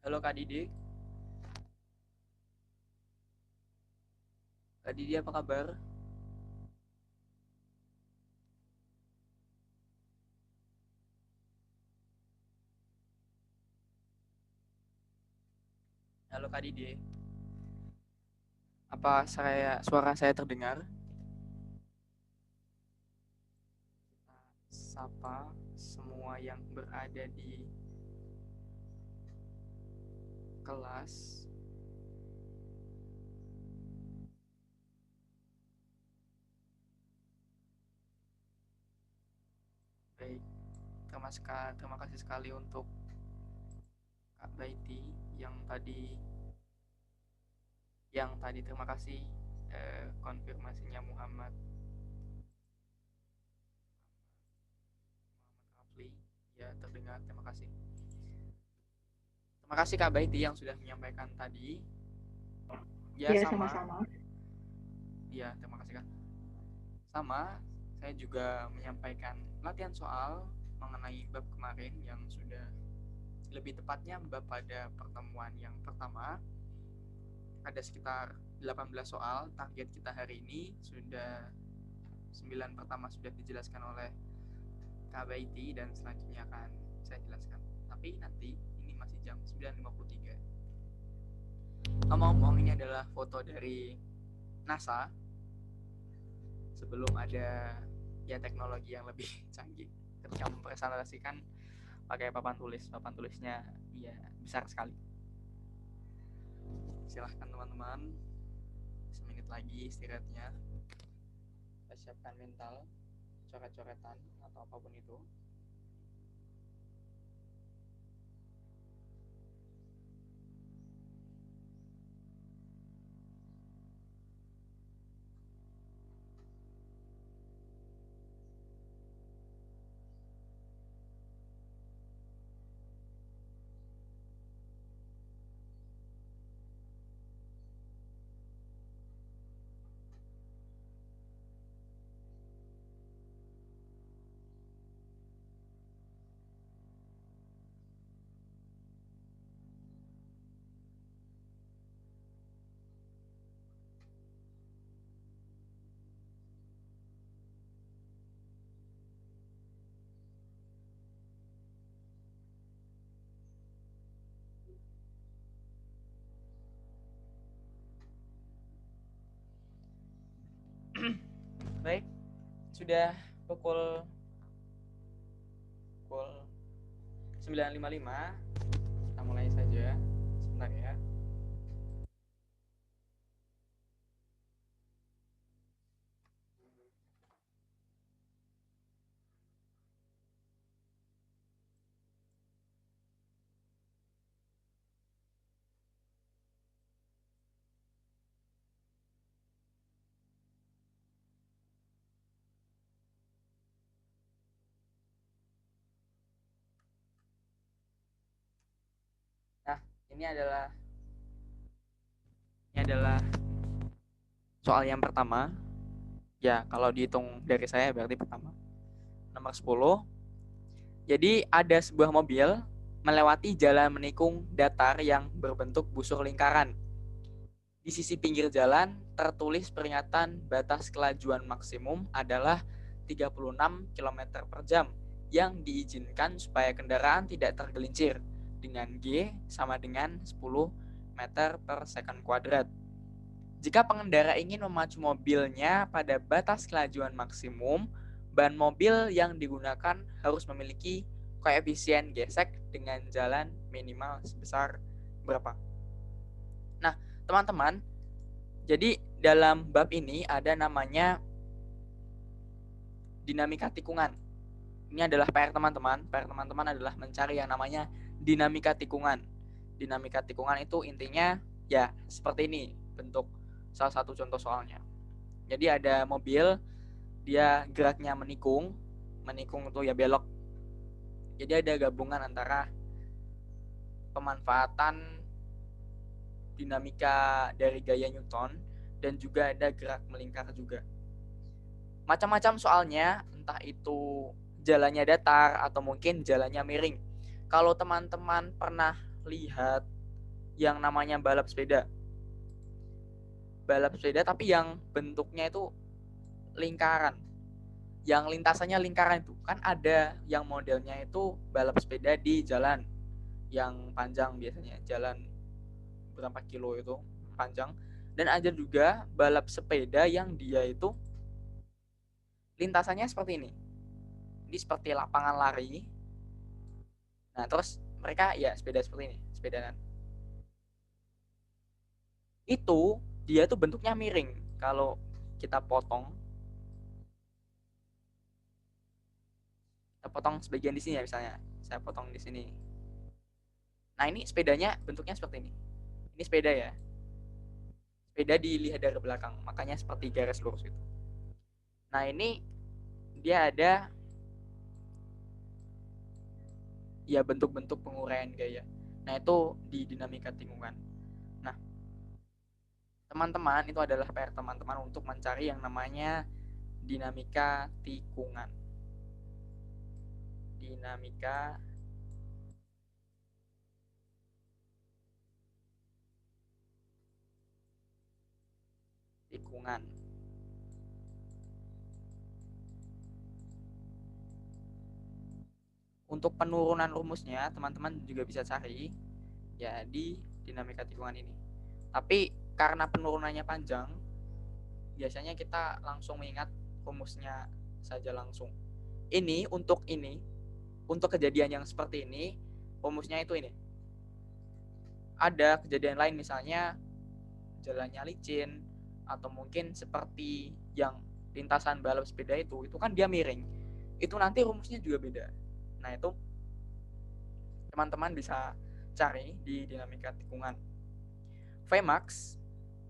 Halo Kak Didi. Kak Didi apa kabar? Halo Kak Didi. Apa suara saya terdengar? Sapa semua yang berada di kelas. Baik, terima kasih sekali untuk Kak Baiti yang tadi terima kasih konfirmasinya Muhammad Rafli ya terdengar, terima kasih. Terima kasih Kak Baiti yang sudah menyampaikan tadi. Ya, Ya, sama. sama-sama. Ya, terima kasih Kak. Sama, saya juga menyampaikan latihan soal mengenai bab kemarin yang sudah, lebih tepatnya bab pada pertemuan yang pertama. Ada sekitar 18 soal. Target kita hari ini sudah 9 pertama sudah dijelaskan oleh Kak Baiti dan selanjutnya akan saya jelaskan. Tapi nanti ini masih jam 9.53. Ngomong-ngomong, ini adalah foto dari NASA sebelum ada ya teknologi yang lebih canggih ketika mempresentasikan pakai papan tulis. Papan tulisnya ya besar sekali. Silahkan teman-teman, semenit lagi istirahatnya. Kita siapkan mental, coret-coretan atau apapun itu. Baik, sudah pukul 9.55. Kita mulai saja. Sebentar ya. Ini adalah soal yang pertama. Ya, kalau dihitung dari saya berarti pertama. Nomor 10. Jadi ada sebuah mobil melewati jalan menikung datar yang berbentuk busur lingkaran. Di sisi pinggir jalan tertulis peringatan batas kelajuan maksimum adalah 36 km per jam yang diizinkan supaya kendaraan tidak tergelincir dengan G sama dengan 10 meter per second kuadrat. Jika pengendara ingin memacu mobilnya pada batas kelajuan maksimum, ban mobil yang digunakan harus memiliki koefisien gesek dengan jalan minimal sebesar berapa? Nah, teman-teman, jadi dalam bab ini ada namanya dinamika tikungan. Ini adalah PR teman-teman. PR teman-teman adalah mencari yang namanya dinamika tikungan. Dinamika tikungan itu intinya ya seperti ini bentuk salah satu contoh soalnya. Jadi ada mobil, dia geraknya menikung itu ya belok. Jadi ada gabungan antara pemanfaatan dinamika dari gaya Newton dan juga ada gerak melingkar juga. Macam-macam soalnya, entah itu jalannya datar atau mungkin jalannya miring. Kalau teman-teman pernah lihat yang namanya balap sepeda tapi yang bentuknya itu lingkaran, yang lintasannya lingkaran itu kan ada yang modelnya itu balap sepeda di jalan yang panjang, biasanya jalan berapa kilo itu panjang, dan ada juga balap sepeda yang dia itu lintasannya seperti ini seperti lapangan lari. Nah terus mereka ya sepeda seperti ini, sepedanan itu dia tuh bentuknya miring. Kalau kita potong sebagian di sini ya, misalnya saya potong di sini. Nah ini sepedanya bentuknya seperti ini sepeda ya, sepeda dilihat dari belakang, makanya seperti garis lurus itu. Nah ini dia ada ya bentuk-bentuk penguraian gaya. Nah itu di dinamika tikungan. Nah teman-teman, itu adalah PR teman-teman untuk mencari yang namanya dinamika tikungan. Dinamika tikungan. Untuk penurunan rumusnya teman-teman juga bisa cari ya di dinamika tikungan ini. Tapi karena penurunannya panjang, biasanya kita langsung mengingat rumusnya saja langsung. Untuk kejadian yang seperti ini, rumusnya itu ini. Ada kejadian lain misalnya jalannya licin atau mungkin seperti yang lintasan balap sepeda itu kan dia miring. Itu nanti rumusnya juga beda. Nah, itu teman-teman bisa cari di dinamika tikungan. Vmax,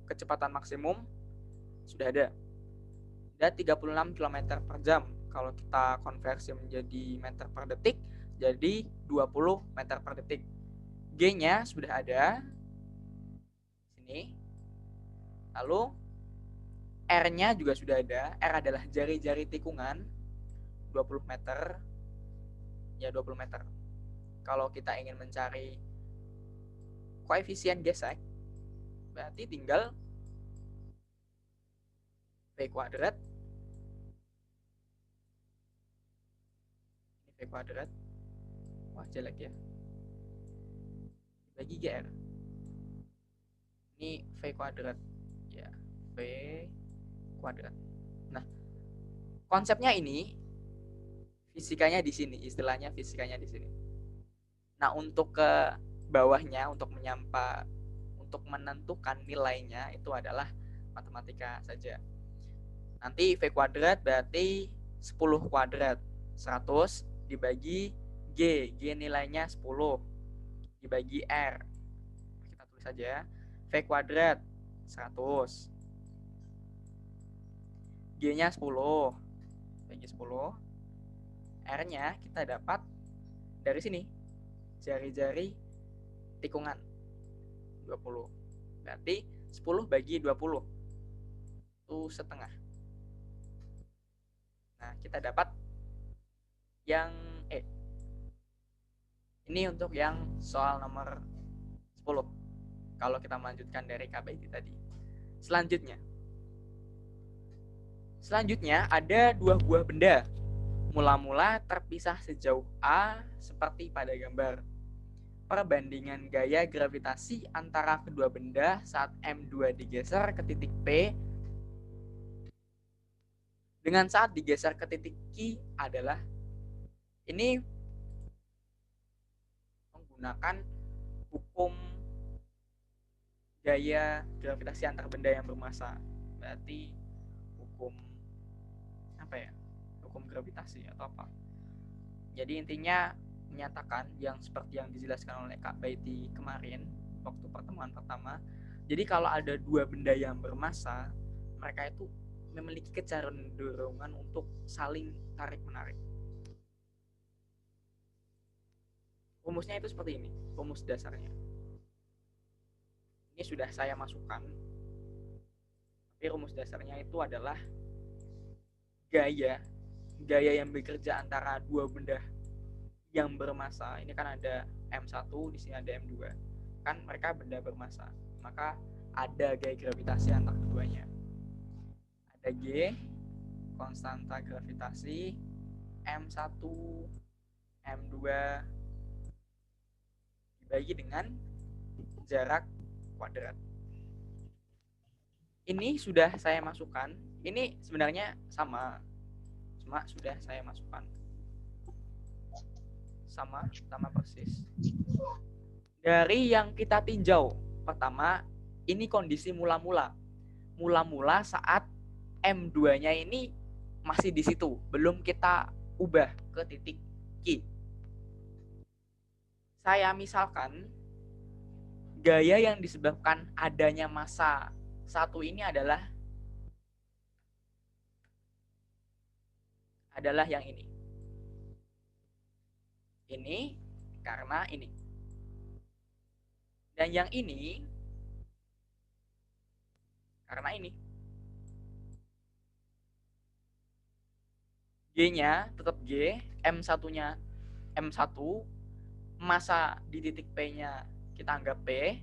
kecepatan maksimum sudah ada. Ada 36 km per jam. Kalau kita konversi menjadi meter per detik, jadi 20 meter per detik. G-nya sudah ada sini. Lalu R-nya juga sudah ada. R adalah jari-jari tikungan 20 meter. Ya 20 meter. Kalau kita ingin mencari koefisien gesek, berarti tinggal V kuadrat. Ini V kuadrat. Wah, jelek ya. Bagi GR. Ini V kuadrat. Ya, V kuadrat. Nah, konsepnya ini fisikanya di sini, istilahnya fisikanya di sini. Nah, untuk ke bawahnya, untuk menentukan nilainya itu adalah matematika saja. Nanti V kuadrat berarti 10 kuadrat. 100 dibagi G. G nilainya 10. Dibagi R. Kita tulis saja. V kuadrat 100. G-nya 10. Bagi 10. R-nya kita dapat dari sini. Jari-jari tikungan. 20. Berarti 10 bagi 20 itu setengah. Nah, kita dapat yang ini untuk yang soal nomor 10. Kalau kita melanjutkan dari KBIT tadi. Selanjutnya ada dua buah benda. Mula-mula terpisah sejauh A seperti pada gambar. Perbandingan gaya gravitasi antara kedua benda saat M2 digeser ke titik P dengan saat digeser ke titik Q adalah, ini menggunakan hukum gaya gravitasi antar benda yang bermassa. Berarti hukum hukum gravitasi atau apa. Jadi intinya menyatakan yang seperti yang dijelaskan oleh Kak Baiti kemarin waktu pertemuan pertama. Jadi kalau ada dua benda yang bermassa, mereka itu memiliki kecenderungan untuk saling tarik-menarik. Rumusnya itu seperti ini, rumus dasarnya. Ini sudah saya masukkan. Tapi rumus dasarnya itu adalah gaya yang bekerja antara dua benda yang bermassa. Ini kan ada M1, di sini ada M2. Kan mereka benda bermassa. Maka ada gaya gravitasi antar keduanya. Ada G, konstanta gravitasi, M1, M2 dibagi dengan jarak kuadrat. Ini sudah saya masukkan. Ini sebenarnya sama, cuma sudah saya masukkan. Sama persis. Dari yang kita tinjau, pertama, ini kondisi mula-mula. Mula-mula saat M2-nya ini masih di situ, belum kita ubah ke titik Q. Saya misalkan gaya yang disebabkan adanya massa satu ini adalah yang ini. Ini karena ini. Dan yang ini karena ini. G-nya tetap G, M1-nya M1, massa di titik P-nya kita anggap P,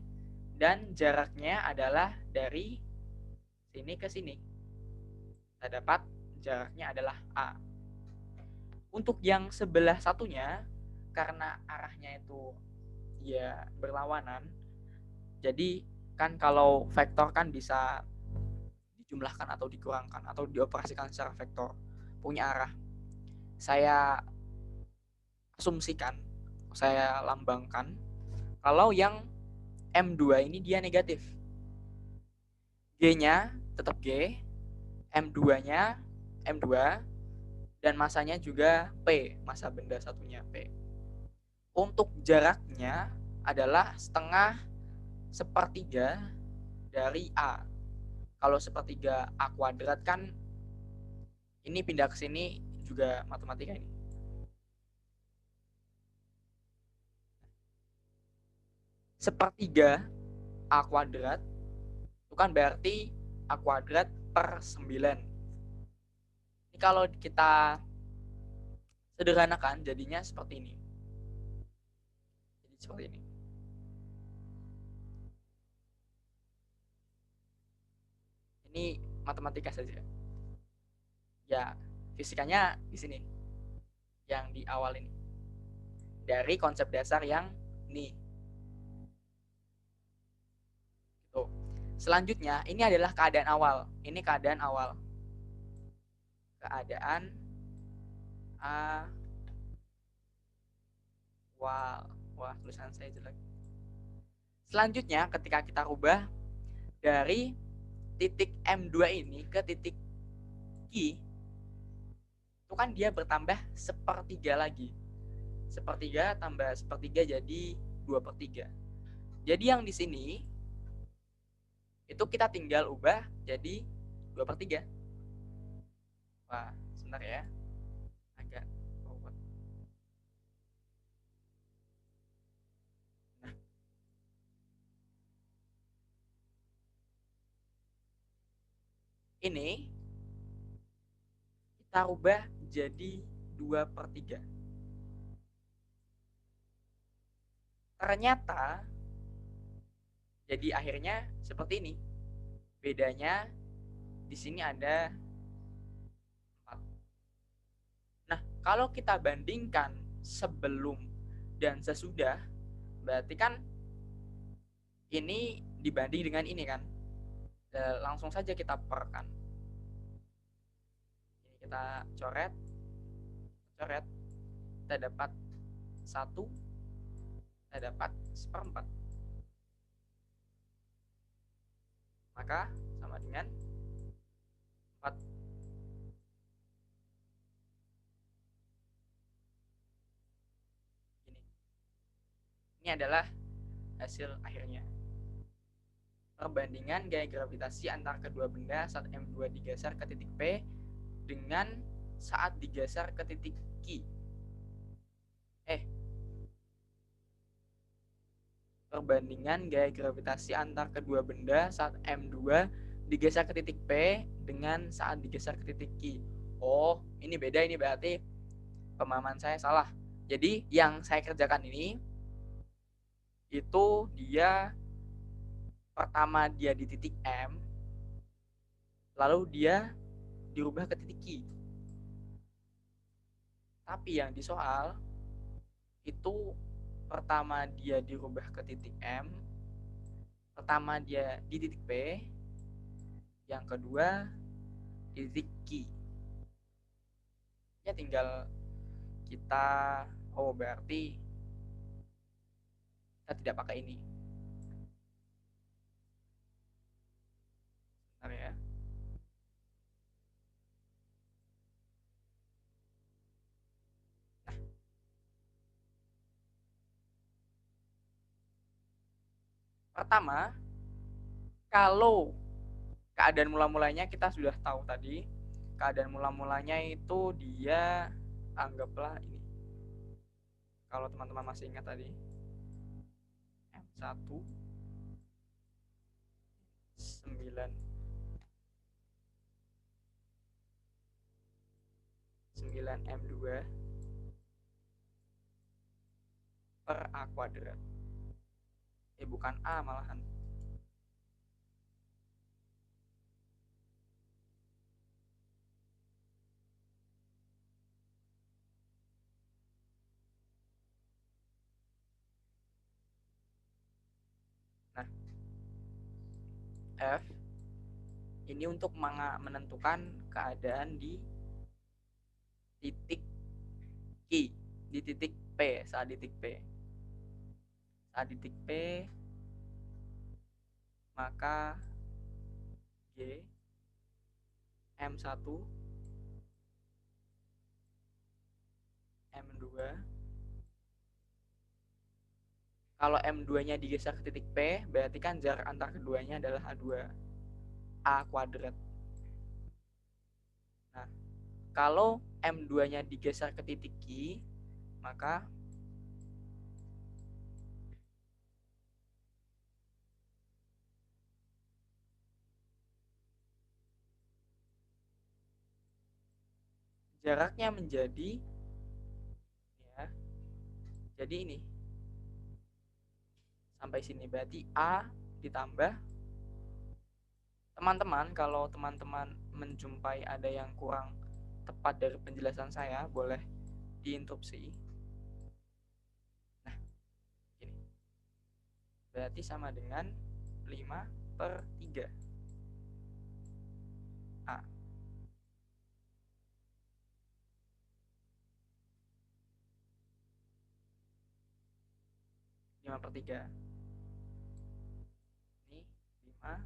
dan jaraknya adalah dari sini ke sini. Kita dapat jaraknya adalah A. Untuk yang sebelah satunya, karena arahnya itu ya berlawanan, jadi kan kalau vektor kan bisa dijumlahkan atau dikurangkan atau dioperasikan secara vektor, punya arah. Saya asumsikan, saya lambangkan kalau yang M2 ini dia negatif. G-nya tetap G, M2-nya M2, dan massanya juga P, massa benda satunya P. Untuk jaraknya adalah setengah sepertiga dari A. Kalau sepertiga A kuadrat kan ini pindah ke sini juga matematika ini. Sepertiga A kuadrat itu kan berarti A kuadrat per 9. Ini kalau kita sederhanakan jadinya seperti ini. Jadi seperti ini. Ini matematika saja. Ya, fisikanya di sini. Yang di awal ini. Dari konsep dasar yang ini. Tuh. Selanjutnya, ini adalah keadaan awal. Ini keadaan awal. Keadaan awal. Wah, tulisan saya jelek. Selanjutnya, ketika kita rubah dari titik M2 ini ke titik Q, itu kan dia bertambah sepertiga lagi. Sepertiga tambah sepertiga jadi 2/3. Jadi yang di sini itu kita tinggal ubah jadi 2/3. Wah, sebentar ya. Agak robot. Nah. ini kita rubah jadi 2/3. Ternyata jadi akhirnya seperti ini. Bedanya di sini ada 4. Nah, kalau kita bandingkan sebelum dan sesudah, berarti kan ini dibanding dengan ini kan. Langsung saja kita perkan. Ini kita coret, kita dapat 1, kita dapat 1/4. Maka sama dengan 4. Ini adalah hasil akhirnya. Perbandingan gaya gravitasi antar kedua benda saat M2 digeser ke titik P dengan saat digeser ke titik Q. Perbandingan gaya gravitasi antar kedua benda saat M2 digeser ke titik P dengan saat digeser ke titik Q. Oh, ini beda, ini berarti pemahaman saya salah. Jadi yang saya kerjakan ini itu dia pertama dia di titik M, lalu dia dirubah ke titik Q. Tapi yang di soal itu pertama dia dirubah ke titik M, pertama dia di titik P, yang kedua di titik Q. Ya tinggal kita, berarti kita tidak pakai ini. Bentar ya. Pertama, kalau keadaan mula-mulanya kita sudah tahu tadi. Keadaan mula-mulanya itu dia anggaplah ini. Kalau teman-teman masih ingat tadi, M1 9 M2 per A kuadrat. Bukan A malahan. Nah, F ini untuk menentukan keadaan di titik Q, di titik P, saat titik P. Saat titik P, maka G M1 M2, kalau M2-nya digeser ke titik P, berarti kan jarak antar keduanya adalah A2, A kuadrat. Nah, kalau M2-nya digeser ke titik Q, maka jaraknya menjadi ya, jadi ini sampai sini, berarti A ditambah, teman-teman kalau teman-teman menjumpai ada yang kurang tepat dari penjelasan saya, boleh diinterupsi. Nah, ini berarti sama dengan 5/3 A. Ini 5/3 A.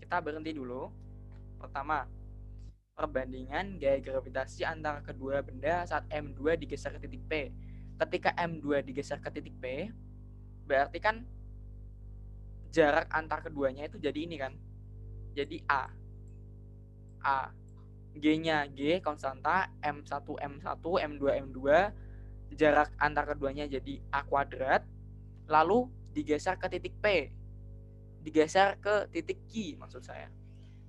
Kita berhenti dulu. Pertama, perbandingan gaya gravitasi antara kedua benda saat M2 digeser ke titik P. Ketika M2 digeser ke titik P, berarti kan jarak antar keduanya itu jadi ini kan. Jadi A. G-nya G konstanta, M1 M2 jarak antar keduanya jadi A kuadrat. Lalu digeser ke titik P, digeser ke titik Q maksud saya.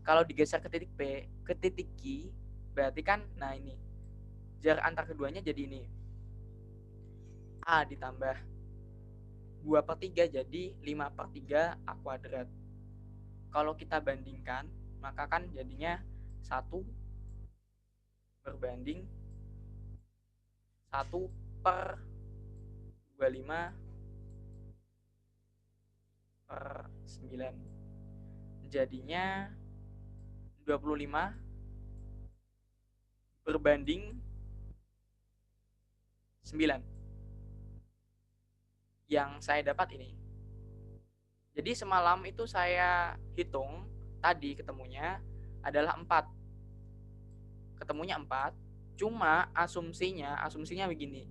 Kalau digeser ke titik P, ke titik Q, berarti kan, nah ini, jarak antar keduanya jadi ini. A ditambah 2/3 jadi 5/3 A kuadrat. Kalau kita bandingkan, maka kan jadinya 1 berbanding 1/25/9. Jadinya 25 berbanding 9. Yang saya dapat ini. Jadi semalam itu saya hitung, tadi ketemunya adalah 4. Ketemunya 4, cuma asumsinya begini.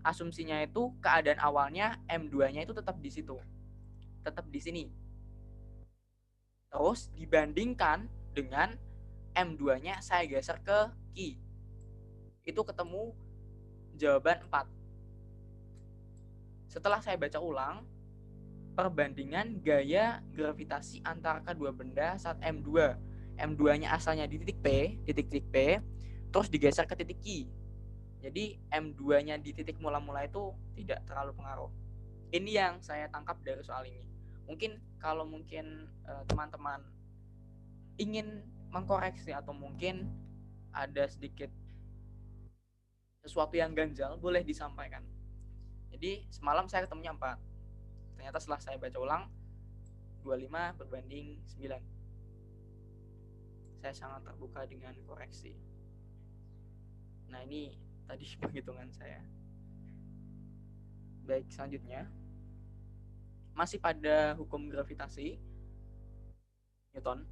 Asumsinya itu keadaan awalnya M2-nya itu tetap di situ. Tetap di sini. Terus dibandingkan dengan M2-nya saya geser ke Q. Itu ketemu jawaban 4. Setelah saya baca ulang, perbandingan gaya gravitasi antara kedua benda saat M2. M2-nya asalnya di titik P, terus digeser ke titik Q. Jadi M2-nya di titik mula-mula itu tidak terlalu pengaruh. Ini yang saya tangkap dari soal ini. Mungkin kalau teman-teman ingin mengkoreksi atau mungkin ada sedikit sesuatu yang ganjal, boleh disampaikan. Jadi semalam saya ketemunya 4. Ternyata setelah saya baca ulang 25 berbanding 9. Saya sangat terbuka dengan koreksi. Nah, ini tadi penghitungan saya. Baik, selanjutnya masih pada hukum gravitasi Newton.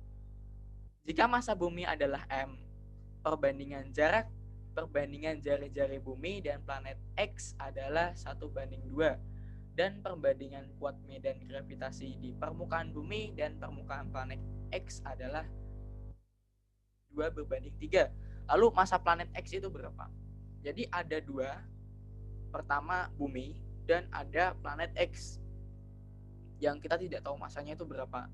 Jika massa bumi adalah M, perbandingan jari-jari bumi dan planet X adalah 1/2, dan perbandingan kuat medan gravitasi di permukaan bumi dan permukaan planet X adalah 2/3. Lalu massa planet X itu berapa? Jadi ada 2. Pertama bumi dan ada planet X. Yang kita tidak tahu massanya itu berapa.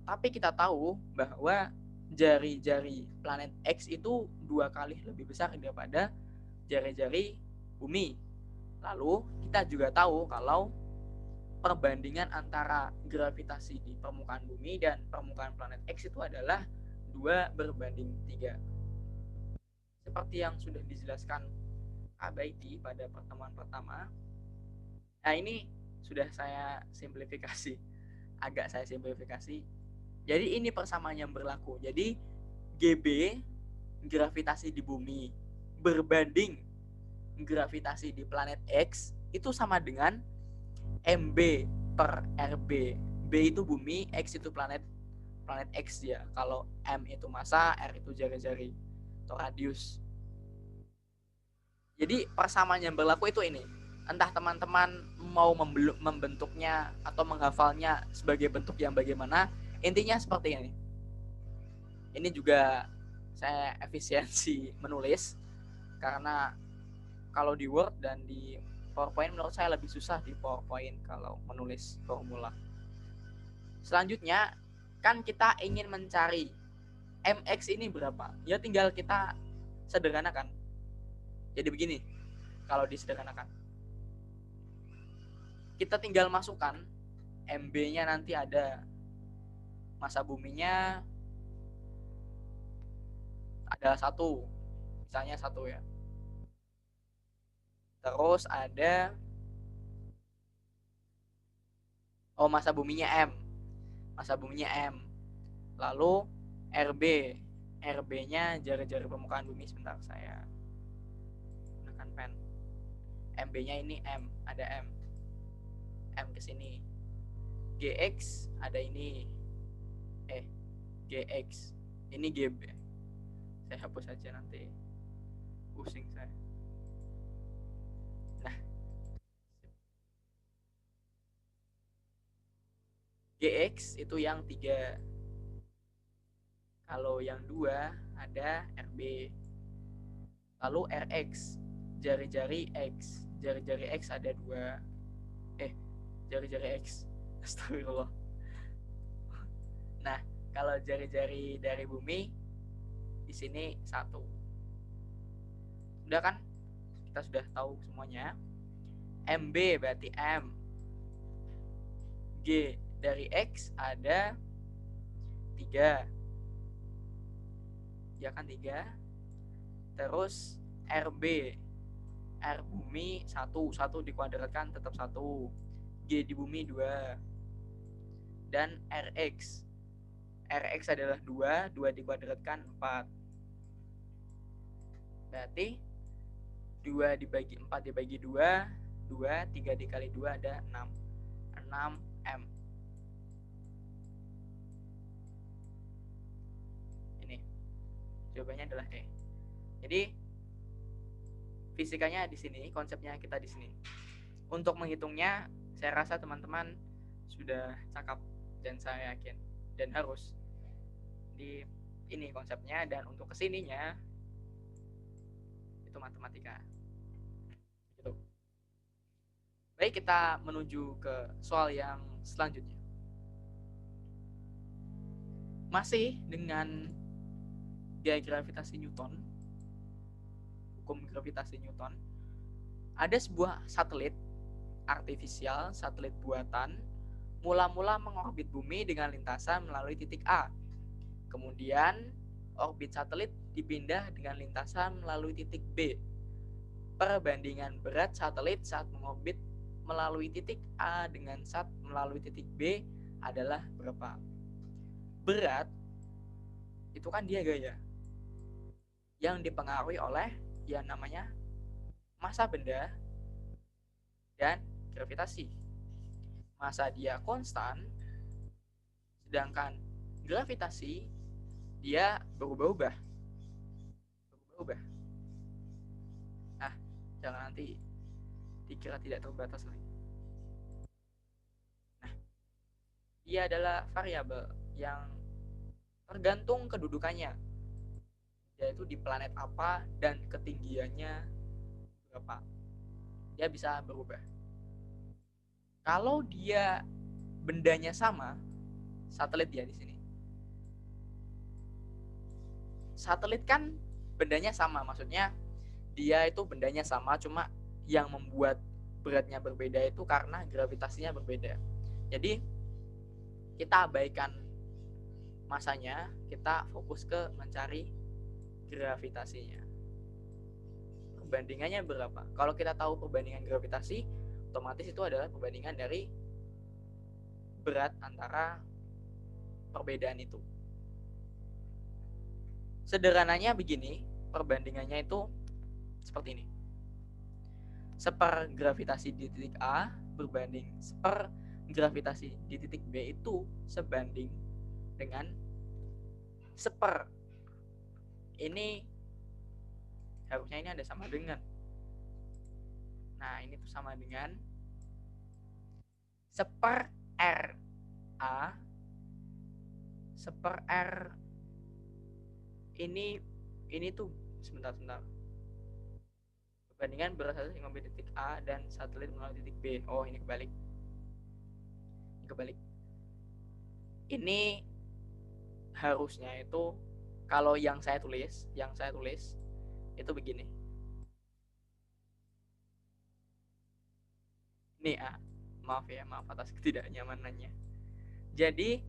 Tapi kita tahu bahwa jari-jari planet X itu 2 kali lebih besar daripada jari-jari bumi. Lalu kita juga tahu kalau perbandingan antara gravitasi di permukaan bumi dan permukaan planet X itu adalah 2/3. Seperti yang sudah dijelaskan Abaiti pada pertemuan pertama. Nah, ini sudah saya simplifikasi. Jadi ini persamaan yang berlaku. Jadi GB gravitasi di bumi berbanding gravitasi di planet X itu sama dengan MB/RB. B itu bumi, X itu planet X ya. Kalau M itu massa, R itu jari-jari atau radius. Jadi persamaan yang berlaku itu ini. Entah teman-teman mau membentuknya atau menghafalnya sebagai bentuk yang bagaimana, intinya seperti ini. Ini juga saya efisiensi menulis karena kalau di Word dan di PowerPoint menurut saya lebih susah di PowerPoint kalau menulis formula. Selanjutnya kan kita ingin mencari MX ini berapa? Ya tinggal kita sederhanakan. Jadi begini, kalau disederhanakan. Kita tinggal masukkan MB-nya, nanti ada massa buminya ada 1, misalnya 1 ya. Terus ada massa buminya M. Lalu RB-nya jari-jari permukaan bumi. Sebentar, saya gunakan pen. MB-nya ini M, ada M ke sini. GX ada ini. GX. Ini GB. Saya hapus saja, nanti pusing saya. Nah, GX itu yang 3. Kalau yang 2 ada RB. Lalu RX, jari-jari X. Jari-jari X ada 2. jari-jari X. Astagfirullah. Nah, kalau jari-jari dari bumi di sini 1. Sudah kan? Kita sudah tahu semuanya. MB berarti M. G dari X ada 3. Ya kan 3. Terus RB. R bumi 1 dikuadratkan tetap 1. G di bumi 2. Dan RX adalah 2 dikuadratkan 4. Berarti 2 dibagi 4 dibagi 2, 3 dikali 2 ada 6. 6M. Ini jawabannya adalah E. Jadi fisikanya di sini, konsepnya kita di sini. Untuk menghitungnya, saya rasa teman-teman sudah cakap dan saya yakin dan harus di ini konsepnya, dan untuk kesininya itu matematika. Gitu. Baik, kita menuju ke soal yang selanjutnya. Masih dengan gaya gravitasi Newton, hukum gravitasi Newton, ada sebuah satelit artifisial, satelit buatan, mula-mula mengorbit bumi dengan lintasan melalui titik A. Kemudian orbit satelit dipindah dengan lintasan melalui titik B. Perbandingan berat satelit saat mengorbit melalui titik A dengan saat melalui titik B adalah berapa? Berat itu kan dia gaya yang dipengaruhi oleh yang namanya massa benda dan gravitasi. Massa dia konstan, sedangkan gravitasi dia berubah-ubah. Nah, jangan nanti dikira tidak terbatas lagi. Nah, dia adalah variabel yang tergantung kedudukannya, yaitu di planet apa dan ketinggiannya berapa. Dia bisa berubah. Kalau dia bendanya sama, satelit dia di sini. Satelit kan bendanya sama, maksudnya dia itu bendanya sama, cuma yang membuat beratnya berbeda itu karena gravitasinya berbeda. Jadi kita abaikan masanya, kita fokus ke mencari gravitasinya. Perbandingannya berapa? Kalau kita tahu perbandingan gravitasi, otomatis itu adalah perbandingan dari berat antara perbedaan itu. Sederhananya begini, perbandingannya itu seperti ini. Seper gravitasi di titik A berbanding seper gravitasi di titik B itu sebanding dengan seper. Ini harusnya ini ada sama dengan. Nah, ini tuh sama dengan seper R A seper R ini tuh sebentar. Perbandingan berat satelit yang mengambil titik A dan satelit melalui titik B. Oh, ini kebalik. Ini harusnya itu kalau yang saya tulis itu begini. Ini maaf atas ketidaknyamanannya. Jadi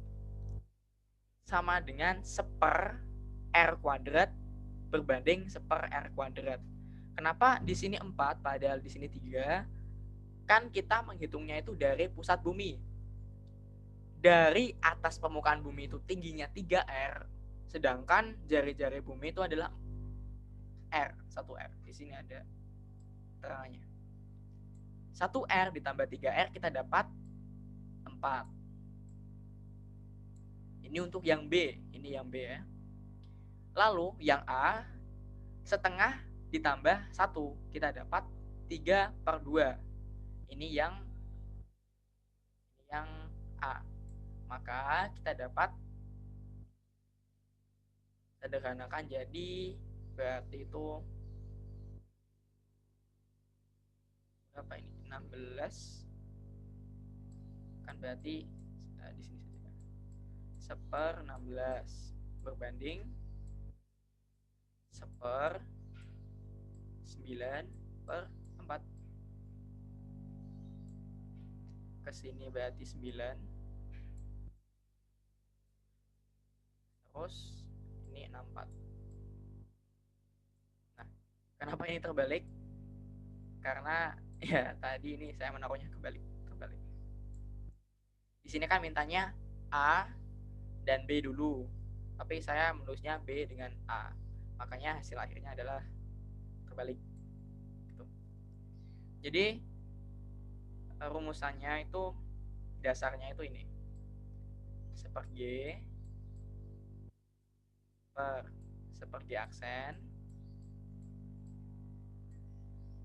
sama dengan seper R kuadrat berbanding seper R kuadrat. Kenapa di sini 4 padahal di sini 3? Kan kita menghitungnya itu dari pusat bumi. Dari atas permukaan bumi itu tingginya 3R, sedangkan jari-jari bumi itu adalah R, 1R. Di sini ada terangannya. 1R ditambah 3R kita dapat 4. Ini untuk yang B, ini yang B ya. Lalu yang A setengah ditambah 1 kita dapat 3/2. Ini yang A. Maka kita dapat sederhanakan jadi berarti itu berapa ini? 16 kan berarti di sini saja. 1/16 berbanding 1/9/4. Kesini berarti 9. Terus ini 64. Nah, kenapa ini terbalik? Karena ya tadi ini saya menaruhnya terbalik. Di sini kan mintanya A dan B dulu, tapi saya menulisnya B dengan A, makanya hasil akhirnya adalah terbalik gitu. Jadi rumusannya itu dasarnya itu ini 1/G per 1/G aksen.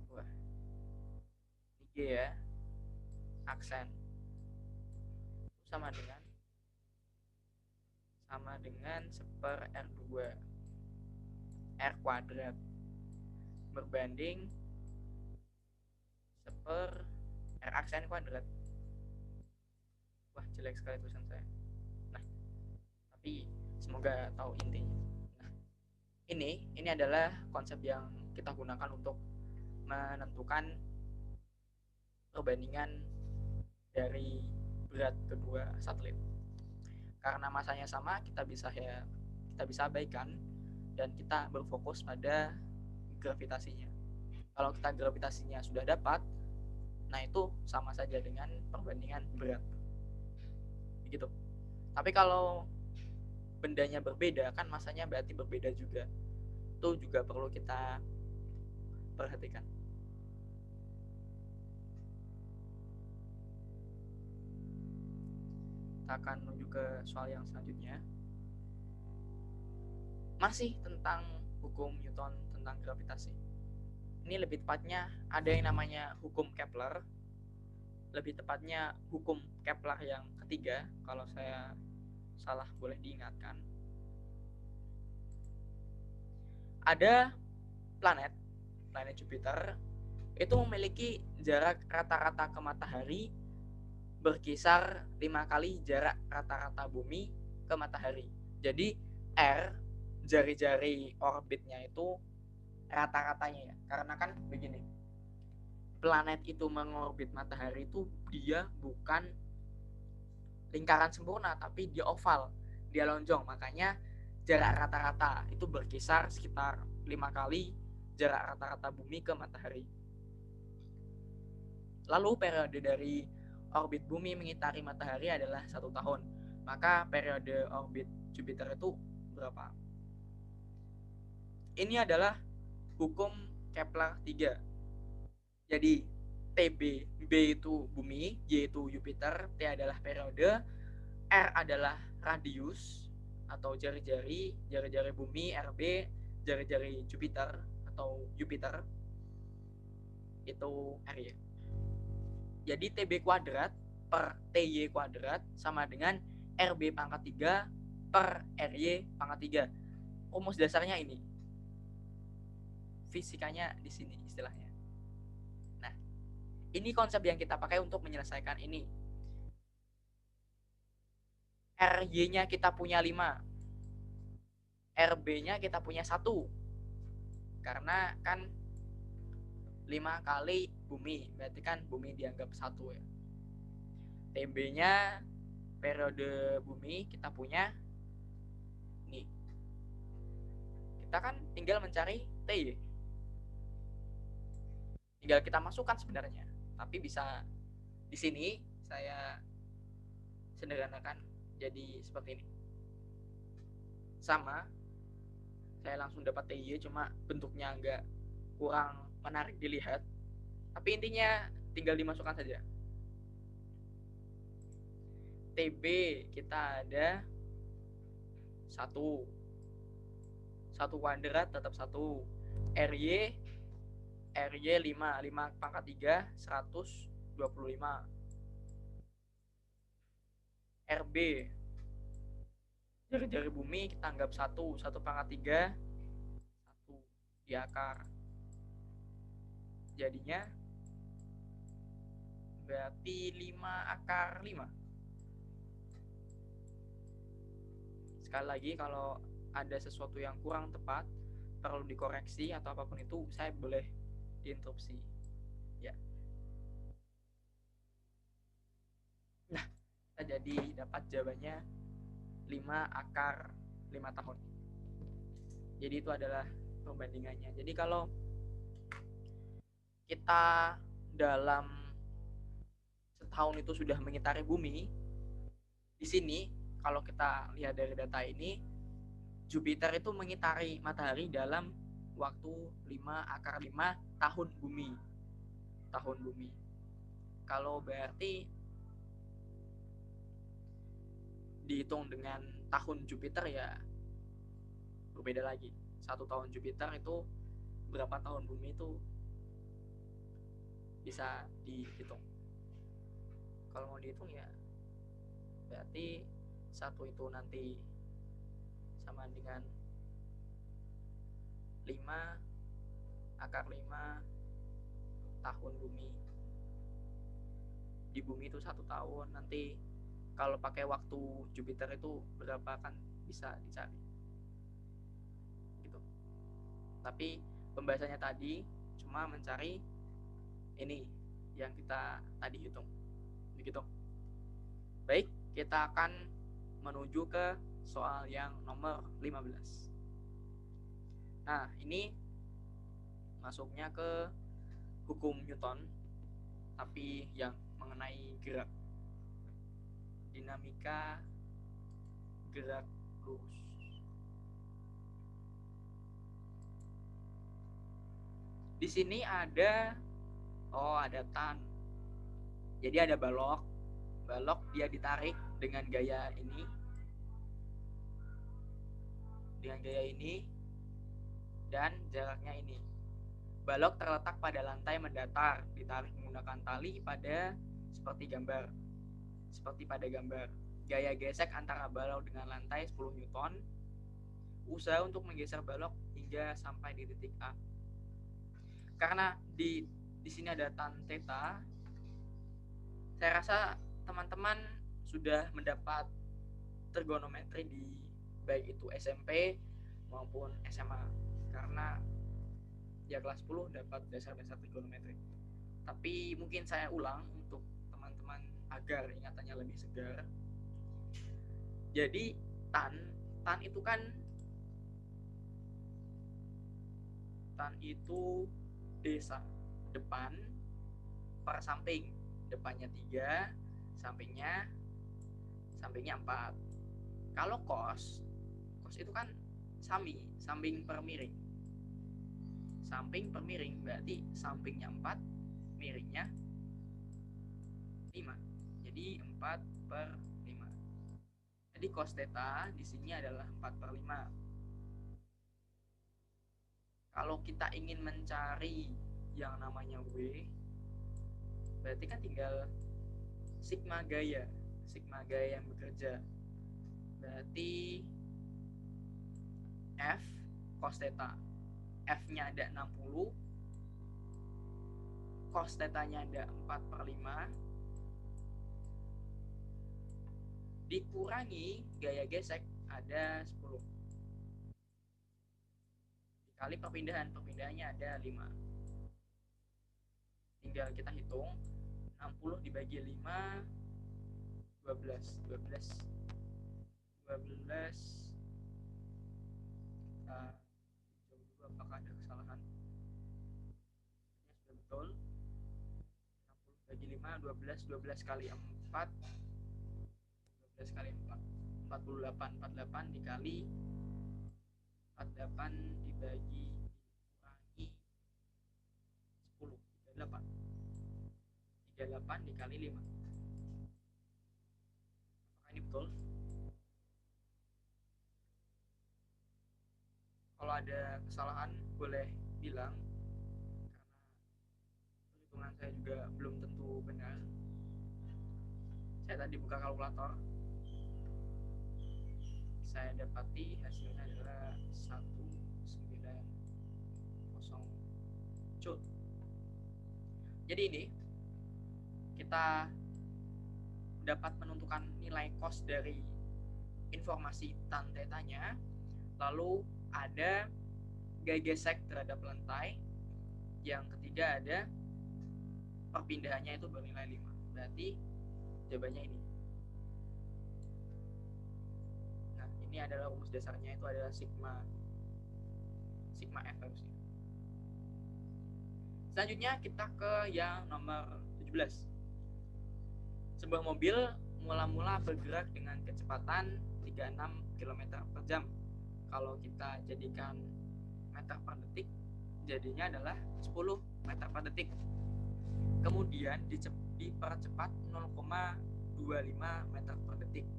Wah, ini G ya, aksen sama dengan 1/R2 R kuadrat berbanding 1/R aksen kuadrat. Wah, jelek sekali tulisan saya. Nah, tapi semoga tahu intinya. Nah, ini adalah konsep yang kita gunakan untuk menentukan perbandingan dari berat kedua satelit. Karena masanya sama, kita bisa abaikan dan kita berfokus pada gravitasinya. Kalau kita gravitasinya sudah dapat, nah itu sama saja dengan perbandingan berat. Begitu. Tapi kalau bendanya berbeda, kan masanya berarti berbeda juga. Itu juga perlu kita perhatikan. Kita akan menuju ke soal yang selanjutnya. Masih tentang hukum Newton tentang gravitasi. Ini lebih tepatnya ada yang namanya hukum Kepler. Lebih tepatnya hukum Kepler yang ketiga, kalau saya salah boleh diingatkan. Ada planet Jupiter itu memiliki jarak rata-rata ke matahari berkisar 5 kali jarak rata-rata bumi ke matahari. Jadi R, jari-jari orbitnya itu rata-ratanya ya. Karena kan begini, planet itu mengorbit matahari itu dia bukan lingkaran sempurna, tapi dia oval, dia lonjong. Makanya jarak rata-rata itu berkisar sekitar 5 kali jarak rata-rata bumi ke matahari. Lalu periode dari orbit bumi mengitari matahari adalah 1 tahun. Maka periode orbit Jupiter itu berapa? Ini adalah hukum Kepler 3. Jadi TB, B itu bumi, Y itu Jupiter, T adalah periode, R adalah radius atau jari-jari bumi, RB jari-jari Jupiter atau Jupiter, itu RY. Jadi TB kuadrat per TY kuadrat sama dengan RB pangkat 3 per RY pangkat 3. Rumus dasarnya ini. Fisikanya di sini istilahnya. Nah, ini konsep yang kita pakai untuk menyelesaikan ini. RY-nya kita punya 5. RB-nya kita punya 1. Karena kan 5 kali bumi, berarti kan bumi dianggap 1 ya. TB-nya periode bumi kita punya nih. Kita kan tinggal mencari T ya. Tinggal kita masukkan sebenarnya. Tapi bisa di sini saya sederhanakan jadi seperti ini. Sama, saya langsung dapat TY, cuma bentuknya agak kurang menarik dilihat, tapi intinya tinggal dimasukkan saja. TB kita ada 1 kuadrat tetap 1. RY 5 pangkat 3 125. RB jari-jari bumi kita anggap 1 pangkat 3 1 di akar. Jadinya Berarti 5 akar 5. Sekali lagi, kalau ada sesuatu yang kurang tepat, perlu dikoreksi atau apapun itu, saya boleh diinterupsi. Ya. Nah, kita jadi dapat jawabannya 5 akar 5 tahun. Jadi itu adalah perbandingannya. Jadi kalau kita dalam setahun itu sudah mengitari bumi, di sini kalau kita lihat dari data ini, Jupiter itu mengitari matahari dalam waktu 5 akar 5 tahun bumi. Tahun bumi. Kalau berarti dihitung dengan tahun Jupiter ya berbeda lagi. 1 tahun Jupiter itu berapa tahun bumi itu bisa dihitung. Kalau mau dihitung ya berarti 1 itu nanti sama dengan 5 akar 5 tahun bumi. Di bumi itu 1 tahun, nanti kalau pakai waktu Jupiter itu berapa kan bisa dicari gitu. Tapi pembahasannya tadi cuma mencari ini yang kita tadi hitung begitu. Baik, kita akan menuju ke soal yang nomor 15. Nah, ini masuknya ke hukum Newton, tapi yang mengenai gerak, dinamika gerak lurus. Di sini ada tan. Jadi ada balok dia ditarik dengan gaya ini, dan jaraknya ini. Balok terletak pada lantai mendatar, ditarik menggunakan tali seperti pada gambar. Gaya gesek antara balok dengan lantai 10 Newton. Usaha untuk menggeser balok hingga sampai di titik A. Karena di sini ada tan theta, saya rasa teman-teman sudah mendapat trigonometri di baik itu SMP maupun SMA, karena ya kelas 10 dapat dasar-dasar trigonometri. Tapi mungkin saya ulang untuk teman-teman agar ingatannya lebih segar. Jadi tan itu kan desa, depan per samping, depannya 3, sampingnya 4. Kalau cos itu kan samping per miring. Samping per miring berarti sampingnya 4, miringnya 5. Jadi 4 per 5. Jadi cos theta di sini adalah 4/5. Kalau kita ingin mencari yang namanya W, berarti kan tinggal sigma gaya yang bekerja. Berarti F cos theta, F-nya ada 60, cos theta-nya ada 4/5, dikurangi gaya gesek ada 10, dikali perpindahannya ada 5. Tinggal kita hitung, 60 dibagi 5, 12. Apakah ada kesalahan? Sudah betul. 60 bagi 5, 12 kali 4, 12 kali 4, 48 dikali 48 dibagi dikurangi 10, 38 dikali 5. Apakah ini betul? Kalau ada kesalahan boleh bilang, karena perhitungan saya juga belum tentu benar. Saya tadi buka kalkulator, saya dapati hasilnya adalah 190 joule. Jadi ini kita dapat menentukan nilai cost dari informasi tan tetanya, lalu ada gaya gesek terhadap lantai, yang ketiga ada perpindahannya itu bernilai 5. Berarti jawabannya ini. Nah, ini adalah rumus dasarnya, itu adalah sigma F harusnya. Selanjutnya kita ke yang nomor 17. Sebuah mobil mula-mula bergerak dengan kecepatan 36 km per jam. Kalau kita jadikan meter per detik, jadinya adalah 10 meter per detik. Kemudian dipercepat 0,25 meter per detik.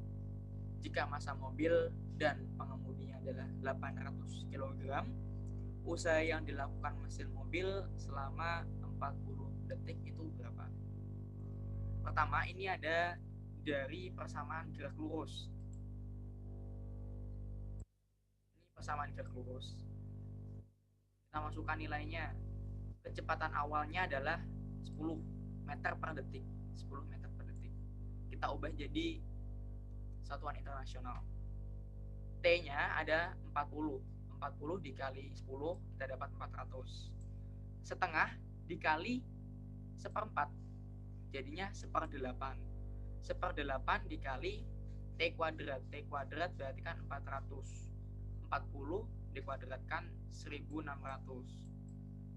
Jika massa mobil dan pengemudinya adalah 800 kg, usaha yang dilakukan mesin mobil selama 40 detik itu berapa? Pertama, ini ada dari persamaan gerak lurus. Ini persamaan gerak lurus. Kita masukkan nilainya. Kecepatan awalnya adalah 10 meter per detik. 10 meter per detik. Kita ubah jadi satuan internasional. T-nya ada 40. 40 dikali 10 kita dapat 400. Setengah dikali seperempat, jadinya 1/8. 1/8 dikali T kuadrat. T kuadrat berarti kan 400. 40 dikuadratkan 1600.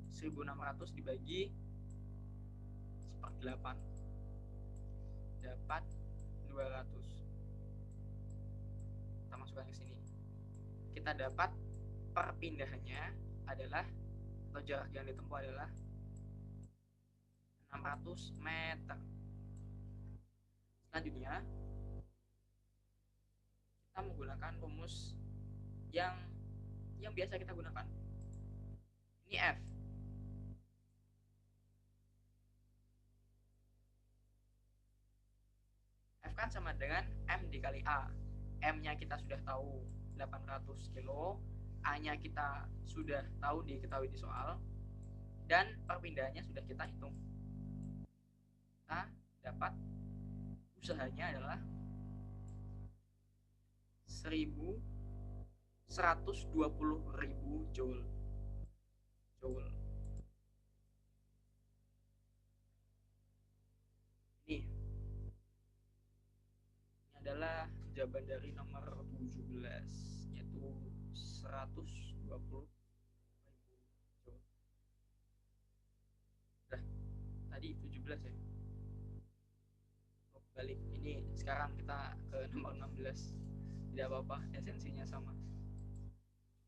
1600 dibagi 1/8 dapat 200. Kita masukkan ke sini. Kita dapat perpindahannya adalah, atau jarak yang ditempuh adalah 600 meter. Selanjutnya kita menggunakan rumus yang biasa kita gunakan. Ini F. F kan sama dengan M dikali A. M-nya kita sudah tahu 800 kilo, A-nya kita sudah tahu diketahui di soal, dan perpindahannya sudah kita hitung. Kita dapat usahanya adalah 120.000 joule. Ini adalah jawaban dari nomor 17, yaitu 120.000 joule. Nah, tadi 17 ya. Balik, ini sekarang kita ke nomor 16. Tidak apa-apa, esensinya sama,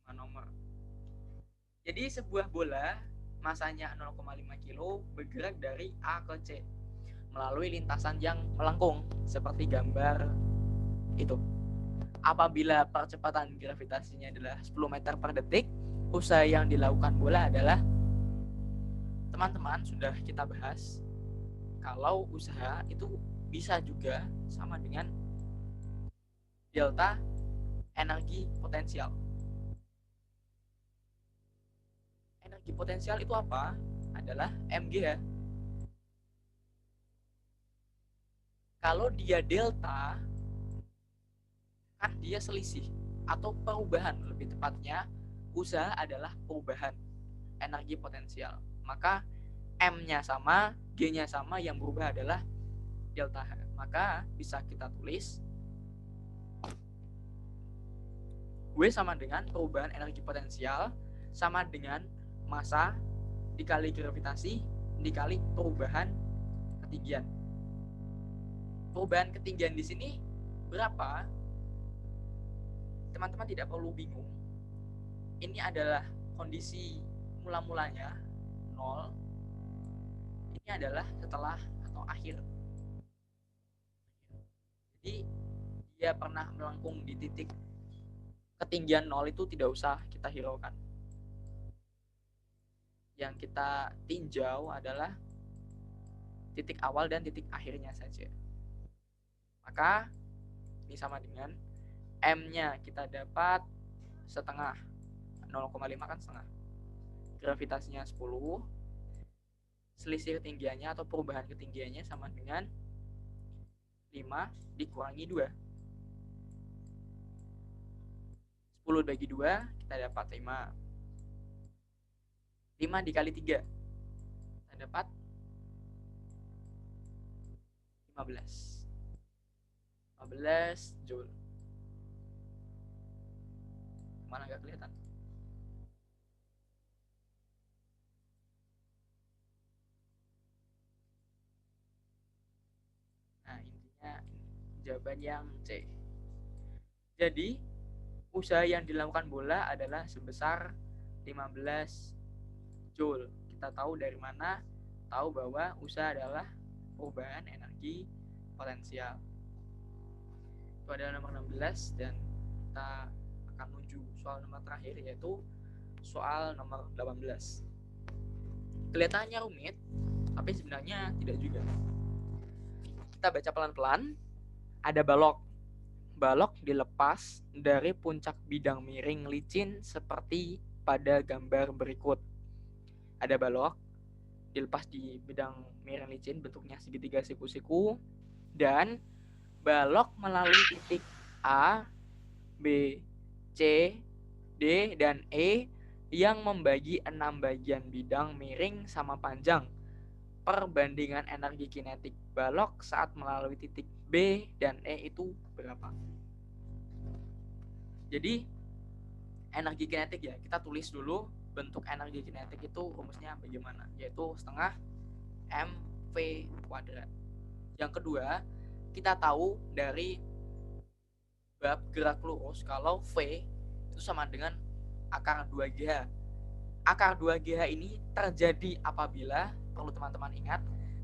cuma nomor. Jadi sebuah bola masanya 0,5 kilo bergerak dari A ke C melalui lintasan yang melengkung seperti gambar itu. Apabila percepatan gravitasinya adalah 10 meter per detik, usaha yang dilakukan bola adalah, teman-teman sudah kita bahas kalau usaha itu bisa juga sama dengan delta energi potensial. Energi potensial itu apa? Adalah mg ya. Kalau dia delta, kan dia selisih atau perubahan, lebih tepatnya usaha adalah perubahan energi potensial. Maka M-nya sama, G-nya sama, yang berubah adalah delta H. Maka bisa kita tulis W sama dengan perubahan energi potensial sama dengan massa dikali gravitasi dikali perubahan ketinggian. Perubahan ketinggian di sini berapa? Teman-teman tidak perlu bingung. Ini adalah kondisi mula-mulanya 0. Ini adalah setelah atau akhir. Jadi dia pernah melengkung di titik ketinggian 0 itu tidak usah kita hiraukan. Yang kita tinjau adalah titik awal dan titik akhirnya saja. Maka ini sama dengan M-nya kita dapat setengah. 0,5 kan setengah. Gravitasinya 10. selisih ketinggiannya atau perubahan ketinggiannya sama dengan 5 dikurangi 2. 10 bagi 2 kita dapat 5. 5 dikali 3 kita dapat 15. 15 Joule. Mana nggak kelihatan? Nah, intinya jawaban yang C. Jadi, usaha yang dilakukan bola adalah sebesar 15 Joule. Kita tahu dari mana? Tahu bahwa usaha adalah perubahan energi potensial. Itu adalah nomor 16 dan kita akan menuju soal nomor terakhir yaitu soal nomor 18. Kelihatannya rumit, tapi sebenarnya tidak juga. Kita baca pelan-pelan. Ada balok. Balok dilepas dari puncak bidang miring licin seperti pada gambar berikut. Ada balok dilepas di bidang miring licin, bentuknya segitiga siku-siku, dan balok melalui titik A, B, C, D, dan E yang membagi 6 bagian bidang miring sama panjang. Perbandingan energi kinetik balok saat melalui titik B dan E itu berapa? Jadi energi kinetik ya, kita tulis dulu bentuk energi kinetik itu rumusnya bagaimana, yaitu setengah mv kuadrat. Yang kedua, kita tahu dari bab gerak lurus kalau V itu sama dengan akar 2GH. Akar 2GH ini terjadi apabila, perlu teman-teman ingat,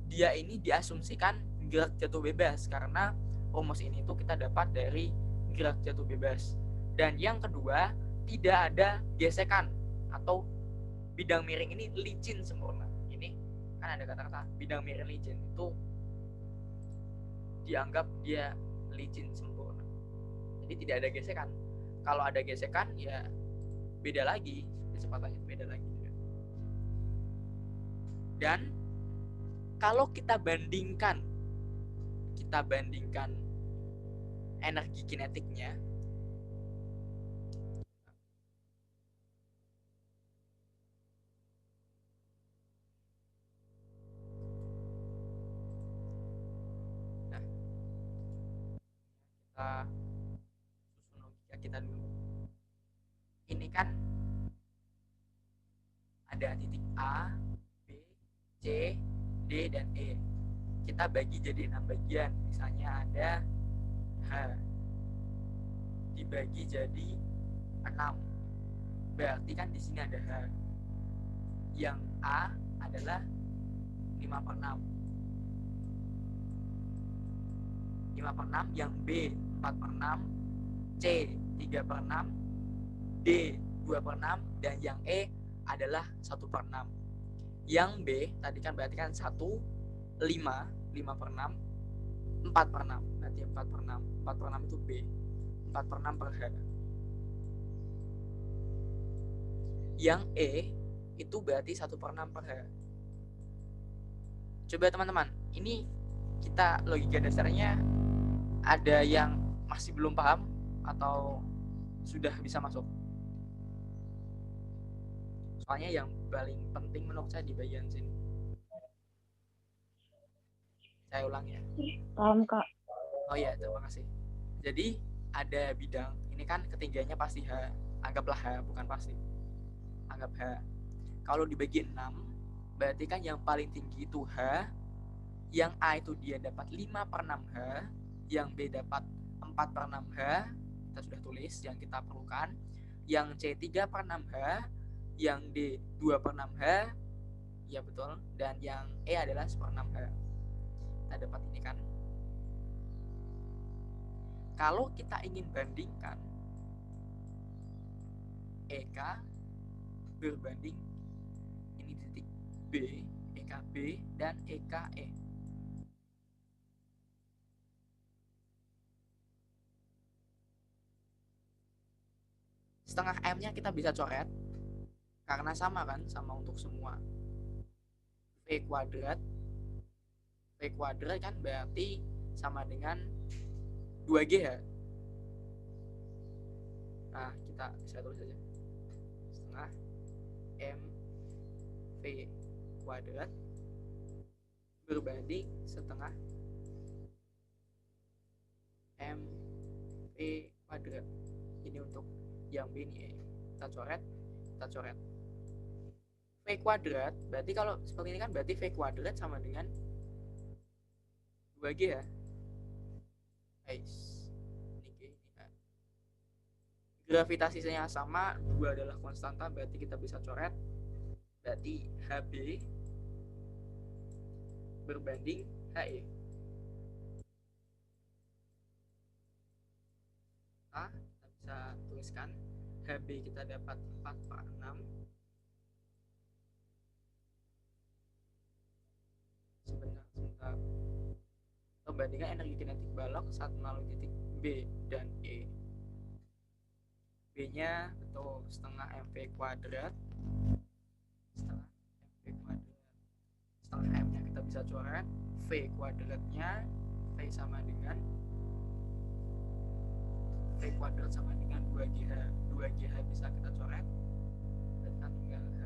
dia ini diasumsikan gerak jatuh bebas karena rumus ini tuh kita dapat dari gerak jatuh bebas. Dan yang kedua, tidak ada gesekan atau bidang miring ini licin sempurna. Ini kan ada kata-kata bidang miring licin, itu dianggap dia licin sempurna. Jadi tidak ada gesekan. Kalau ada gesekan ya beda lagi, kecepatannya beda lagi juga. Dan kalau kita bandingkan energi kinetiknya, nah, kita susun logika kita dulu. Ini kan ada titik A, B, C, D, dan E. Kita bagi jadi 6 bagian. Misalnya ada H dibagi jadi 6. Berarti kan di sini ada H. Yang A adalah 5/6. 5/6, yang B 4/6, C 3/6, D 2/6, dan yang E adalah 1/6. Yang B tadi kan berarti kan 1, 5, 5/6, 4/6. Berarti 4/6. 4/6 itu B. 4/6 per H. Yang E itu berarti 1/6 per H. Coba teman-teman, ini kita logika dasarnya ada yang masih belum paham atau sudah bisa masuk? Soalnya yang paling penting menurut saya di bagian sini. Saya ulang ya. Paham, Kak. Oh iya, terima kasih. Jadi ada bidang, ini kan ketinggiannya pasti H. Anggaplah H, bukan pasti. Anggap H. Kalau dibagi 6, berarti kan yang paling tinggi itu H. Yang A itu dia dapat 5/6 H. Yang B dapat 4/6 H. Kita sudah tulis yang kita perlukan. Yang C 3/6 H. Yang D 2/6 H. Ya betul. Dan yang E adalah 1/6 H. Kita dapat ini kan. Kalau kita ingin bandingkan EK berbanding ini titik B, EKB, dan EKE. Setengah M-nya kita bisa coret karena sama kan, sama untuk semua. V V kuadrat kan berarti sama dengan 2G ya. Nah, saya tulis saja. Setengah MV kuadrat berbanding setengah MV kuadrat. Ini untuk yang B nih. Kita coret. V kuadrat, berarti kalau seperti ini kan berarti V kuadrat sama dengan 2G ya. Guys. Gravitasinya sama, 2 adalah konstanta, berarti kita bisa coret. Berarti HB berbanding HE. Kita bisa tuliskan HB kita dapat 4/6. Sebentar. Perbandingan energi kinetik balok saat melalui titik B dan E. B-nya betul setengah MV kuadrat. Setengah M-nya kita bisa coret. V kuadratnya V sama dengan V kuadrat sama dengan 2GH. 2GH bisa kita coret. Dan tinggal H.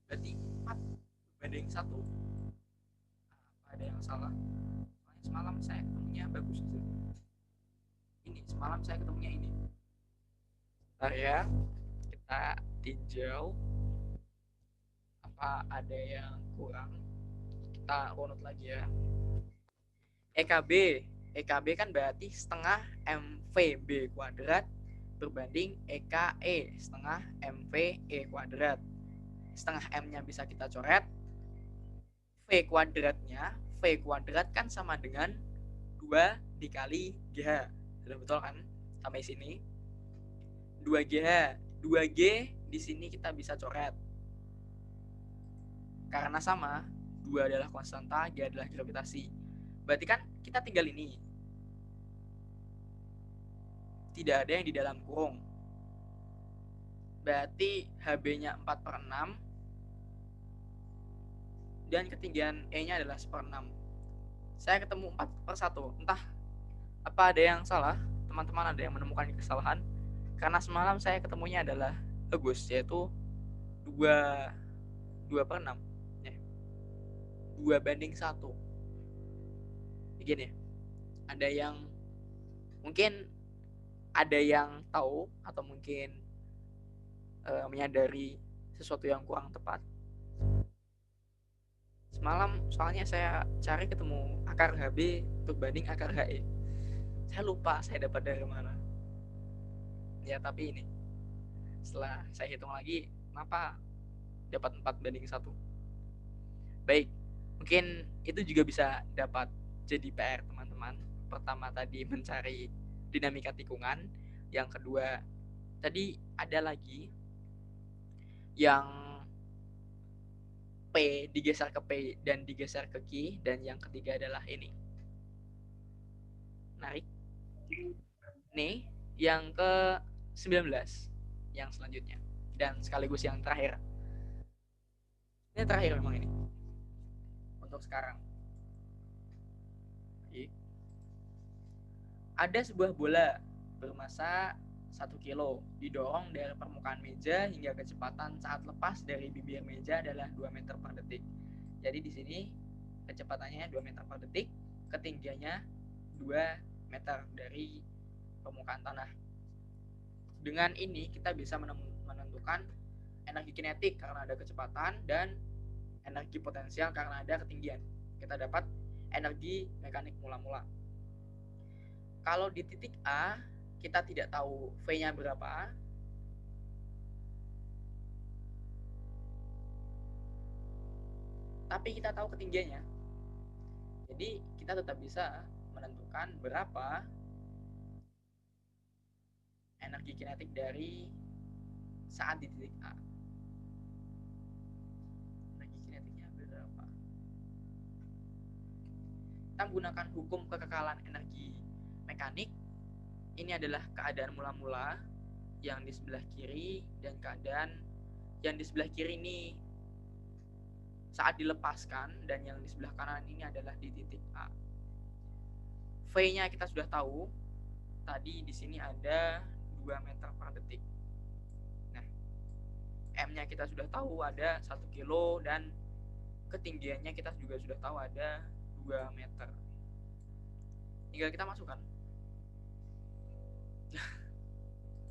Berarti 4 banding 1. Apa ada yang salah? Soalnya semalam saya ketemunya bagus itu. Semalam saya ketemunya ini. Bentar ya, kita tinjau apa ada yang kurang. Kita runut lagi ya. EKB kan berarti setengah MVB kuadrat berbanding EKE setengah MVE kuadrat. Setengah M-nya bisa kita coret. V kuadrat kan sama dengan 2 dikali GH. Sudah betul kan? Sampai sini 2GH. 2G di sini kita bisa coret. Karena sama, 2 adalah konstanta, G adalah gravitasi. Berarti kan kita tinggal ini. Tidak ada yang di dalam kurung. Berarti HB-nya 4/6 dan ketinggian E-nya adalah 1/6. Saya ketemu 4/1. Entah apa ada yang salah? Teman-teman ada yang menemukan kesalahan? Karena semalam saya ketemunya adalah bagus, yaitu 2/6. 2/1. Begini. Ada yang mungkin ada yang tahu atau mungkin menyadari sesuatu yang kurang tepat. Semalam soalnya saya cari ketemu akar HB berbanding akar HE. Saya lupa saya dapat dari mana. Ya tapi ini setelah saya hitung lagi, kenapa dapat 4/1. Baik, mungkin itu juga bisa dapat jadi PR teman-teman. Pertama tadi mencari dinamika tikungan. Yang kedua tadi ada lagi yang P digeser ke P dan digeser ke Q. Dan yang ketiga adalah ini. Menarik. Nih, yang ke 19. Yang selanjutnya. Dan sekaligus yang terakhir. Ini terakhir memang ini. Untuk sekarang. Ada sebuah bola bermasa 1 kilo didorong dari permukaan meja hingga kecepatan saat lepas dari bibir meja adalah 2 meter per detik. Jadi di sini kecepatannya 2 meter per detik, ketinggiannya 2 meter dari permukaan tanah. Dengan ini kita bisa menentukan energi kinetik karena ada kecepatan dan energi potensial karena ada ketinggian. Kita dapat energi mekanik mula-mula. Kalau di titik A kita tidak tahu V-nya berapa, tapi kita tahu ketinggiannya. Jadi kita tetap bisa menentukan berapa energi kinetik dari saat di titik A. Energi kinetiknya berapa? Kita menggunakan hukum kekekalan energi mekanik, ini adalah keadaan mula-mula yang di sebelah kiri, dan keadaan yang di sebelah kiri ini saat dilepaskan, dan yang di sebelah kanan ini adalah di titik A. V-nya kita sudah tahu, tadi di sini ada 2 meter per detik. Nah, M-nya kita sudah tahu ada 1 kilo, dan ketinggiannya kita juga sudah tahu ada 2 meter. Tinggal kita masukkan.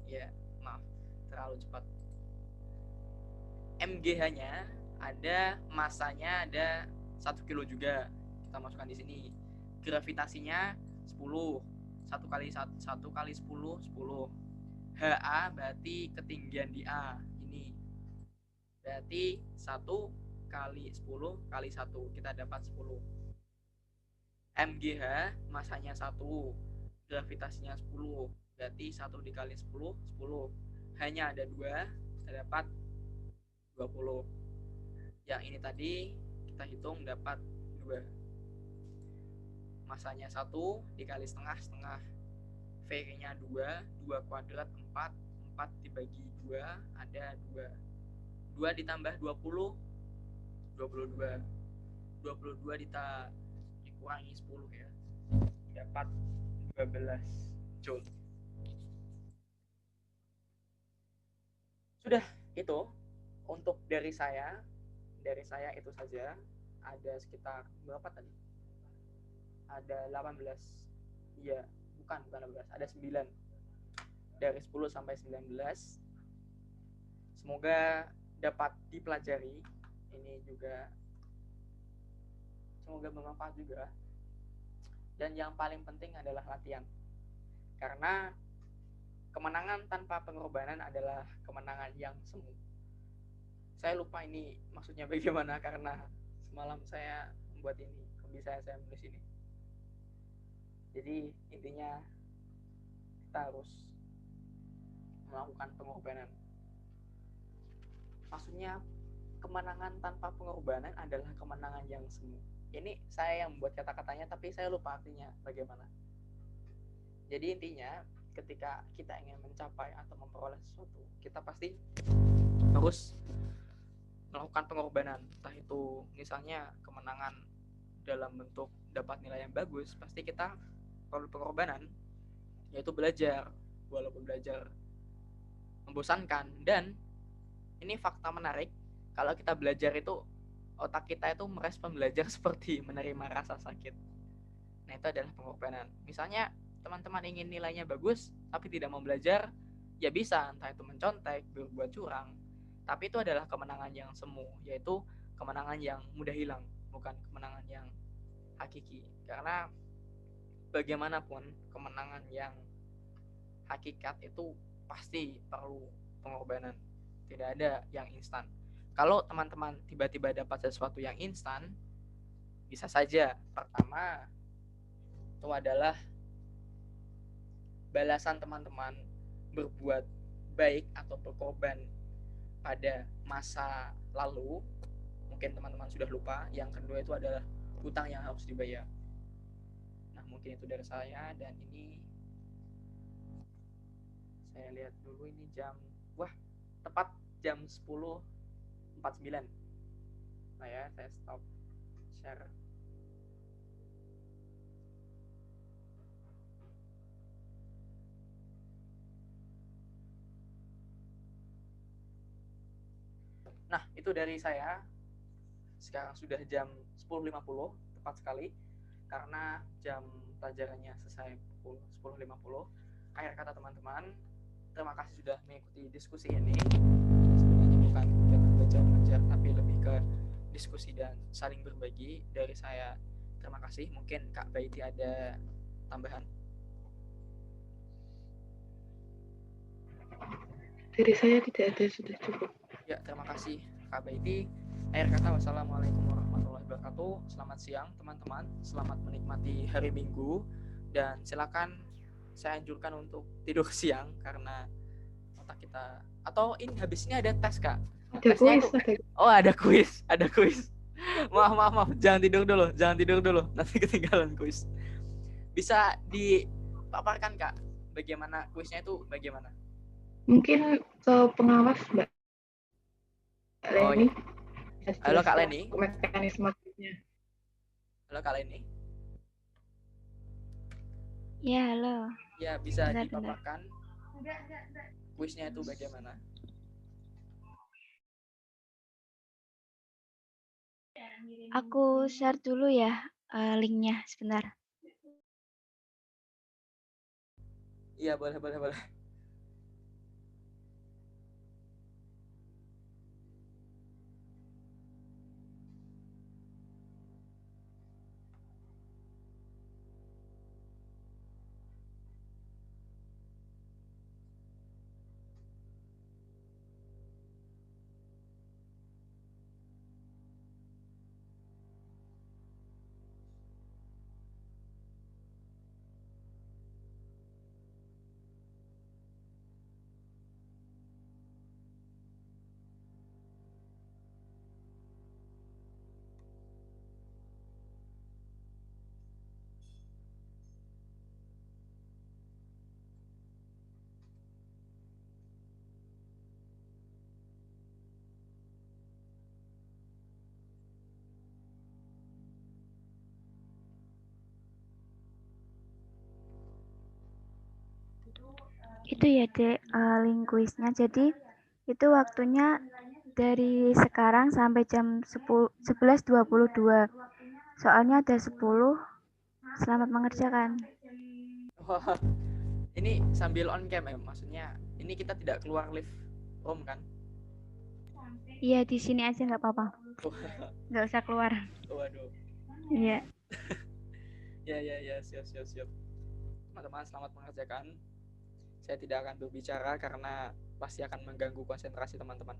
Ya, maaf, terlalu cepat. MGH-nya ada, masanya ada 1 kilo juga. Kita masukkan di sini. Gravitasinya 10. 1 kali 10, 10. HA berarti ketinggian di A. Ini. Berarti 1 kali 10 kali 1. Kita dapat 10. MGH masanya 1. Gravitasinya 10. Berarti 1 dikali 10, 10. Hanya ada 2. Kita dapat 20. Yang ini tadi kita hitung dapat 2. Masanya 1 dikali setengah. V-nya 2. 2 kuadrat 4. 4 dibagi 2 ada 2. 2 ditambah 20, 22. 22 dikurangi 10 ya. Dapat 12 Joule. Sudah, itu untuk dari saya itu saja. Ada sekitar berapa tadi? Ada 18. Iya, bukan 18, ada 9. Dari 10 sampai 19. Semoga dapat dipelajari. Ini juga semoga bermanfaat juga. Dan yang paling penting adalah latihan. Karena kemenangan tanpa pengorbanan adalah kemenangan yang semu. Saya lupa ini maksudnya bagaimana, karena semalam saya membuat ini, bisa saya menulis ini. Jadi intinya kita harus melakukan pengorbanan. Maksudnya kemenangan tanpa pengorbanan adalah kemenangan yang semu. Ini saya yang membuat kata-katanya, tapi saya lupa artinya bagaimana. Jadi intinya ketika kita ingin mencapai atau memperoleh sesuatu, kita pasti harus melakukan pengorbanan. Entah itu misalnya kemenangan dalam bentuk dapat nilai yang bagus, pasti kita perlu pengorbanan, yaitu belajar, walaupun belajar membosankan. Dan ini fakta menarik, kalau kita belajar itu otak kita itu merespon belajar seperti menerima rasa sakit. Nah, itu adalah pengorbanan. Misalnya teman-teman ingin nilainya bagus tapi tidak mau belajar, ya bisa, entah itu mencontek, berbuat curang. Tapi itu adalah kemenangan yang semu, yaitu kemenangan yang mudah hilang, bukan kemenangan yang hakiki. Karena bagaimanapun kemenangan yang hakikat itu pasti perlu pengorbanan. Tidak ada yang instan. Kalau teman-teman tiba-tiba dapat sesuatu yang instan, bisa saja pertama itu adalah balasan teman-teman berbuat baik atau berkorban pada masa lalu. Mungkin teman-teman sudah lupa. Yang kedua itu adalah hutang yang harus dibayar. Nah, mungkin itu dari saya. Dan ini saya lihat dulu, ini jam, tepat jam 10.49. Nah ya, saya stop share. Nah, itu dari saya. Sekarang sudah jam 10.50, tepat sekali. Karena jam pelajarannya selesai pukul 10.50. Akhir kata teman-teman, terima kasih sudah mengikuti diskusi ini. Sebenarnya bukan kegiatan belajar mengajar, tapi lebih ke diskusi dan saling berbagi. Dari saya, terima kasih. Mungkin Kak Baiti ada tambahan? Dari saya tidak ada, sudah cukup. Ya, terima kasih Kak Baiti. Akhir kata, wassalamualaikum warahmatullahi wabarakatuh. Selamat siang teman-teman, selamat menikmati hari Minggu, dan silakan saya anjurkan untuk tidur siang karena otak kita, atau ini habis ini ada tes Kak. Ada kuis. Oh, ada kuis. Maaf, jangan tidur dulu, nanti ketinggalan kuis. Bisa paparkan Kak, bagaimana kuisnya itu bagaimana? Mungkin ke pengawas Mbak Oh Leni iya. bisa Halo Kak dijelaskan Leni. mekanisme kuisnya. Halo Kak Leni. Ya, halo. Ya, bisa Bentar. dipaparkan kuisnya itu bagaimana? Aku share dulu ya linknya sebentar. Iya, boleh. Itu ya, Dek, link kuisnya. Jadi itu waktunya dari sekarang sampai jam 11.22. Soalnya ada 10. Selamat mengerjakan. Wah, ini sambil on cam ya, maksudnya ini kita tidak keluar live room kan? Iya, di sini aja nggak apa-apa. Nggak usah keluar. Waduh. Iya. Ya, siap. Teman-teman, selamat mengerjakan. Saya tidak akan berbicara karena pasti akan mengganggu konsentrasi teman-teman.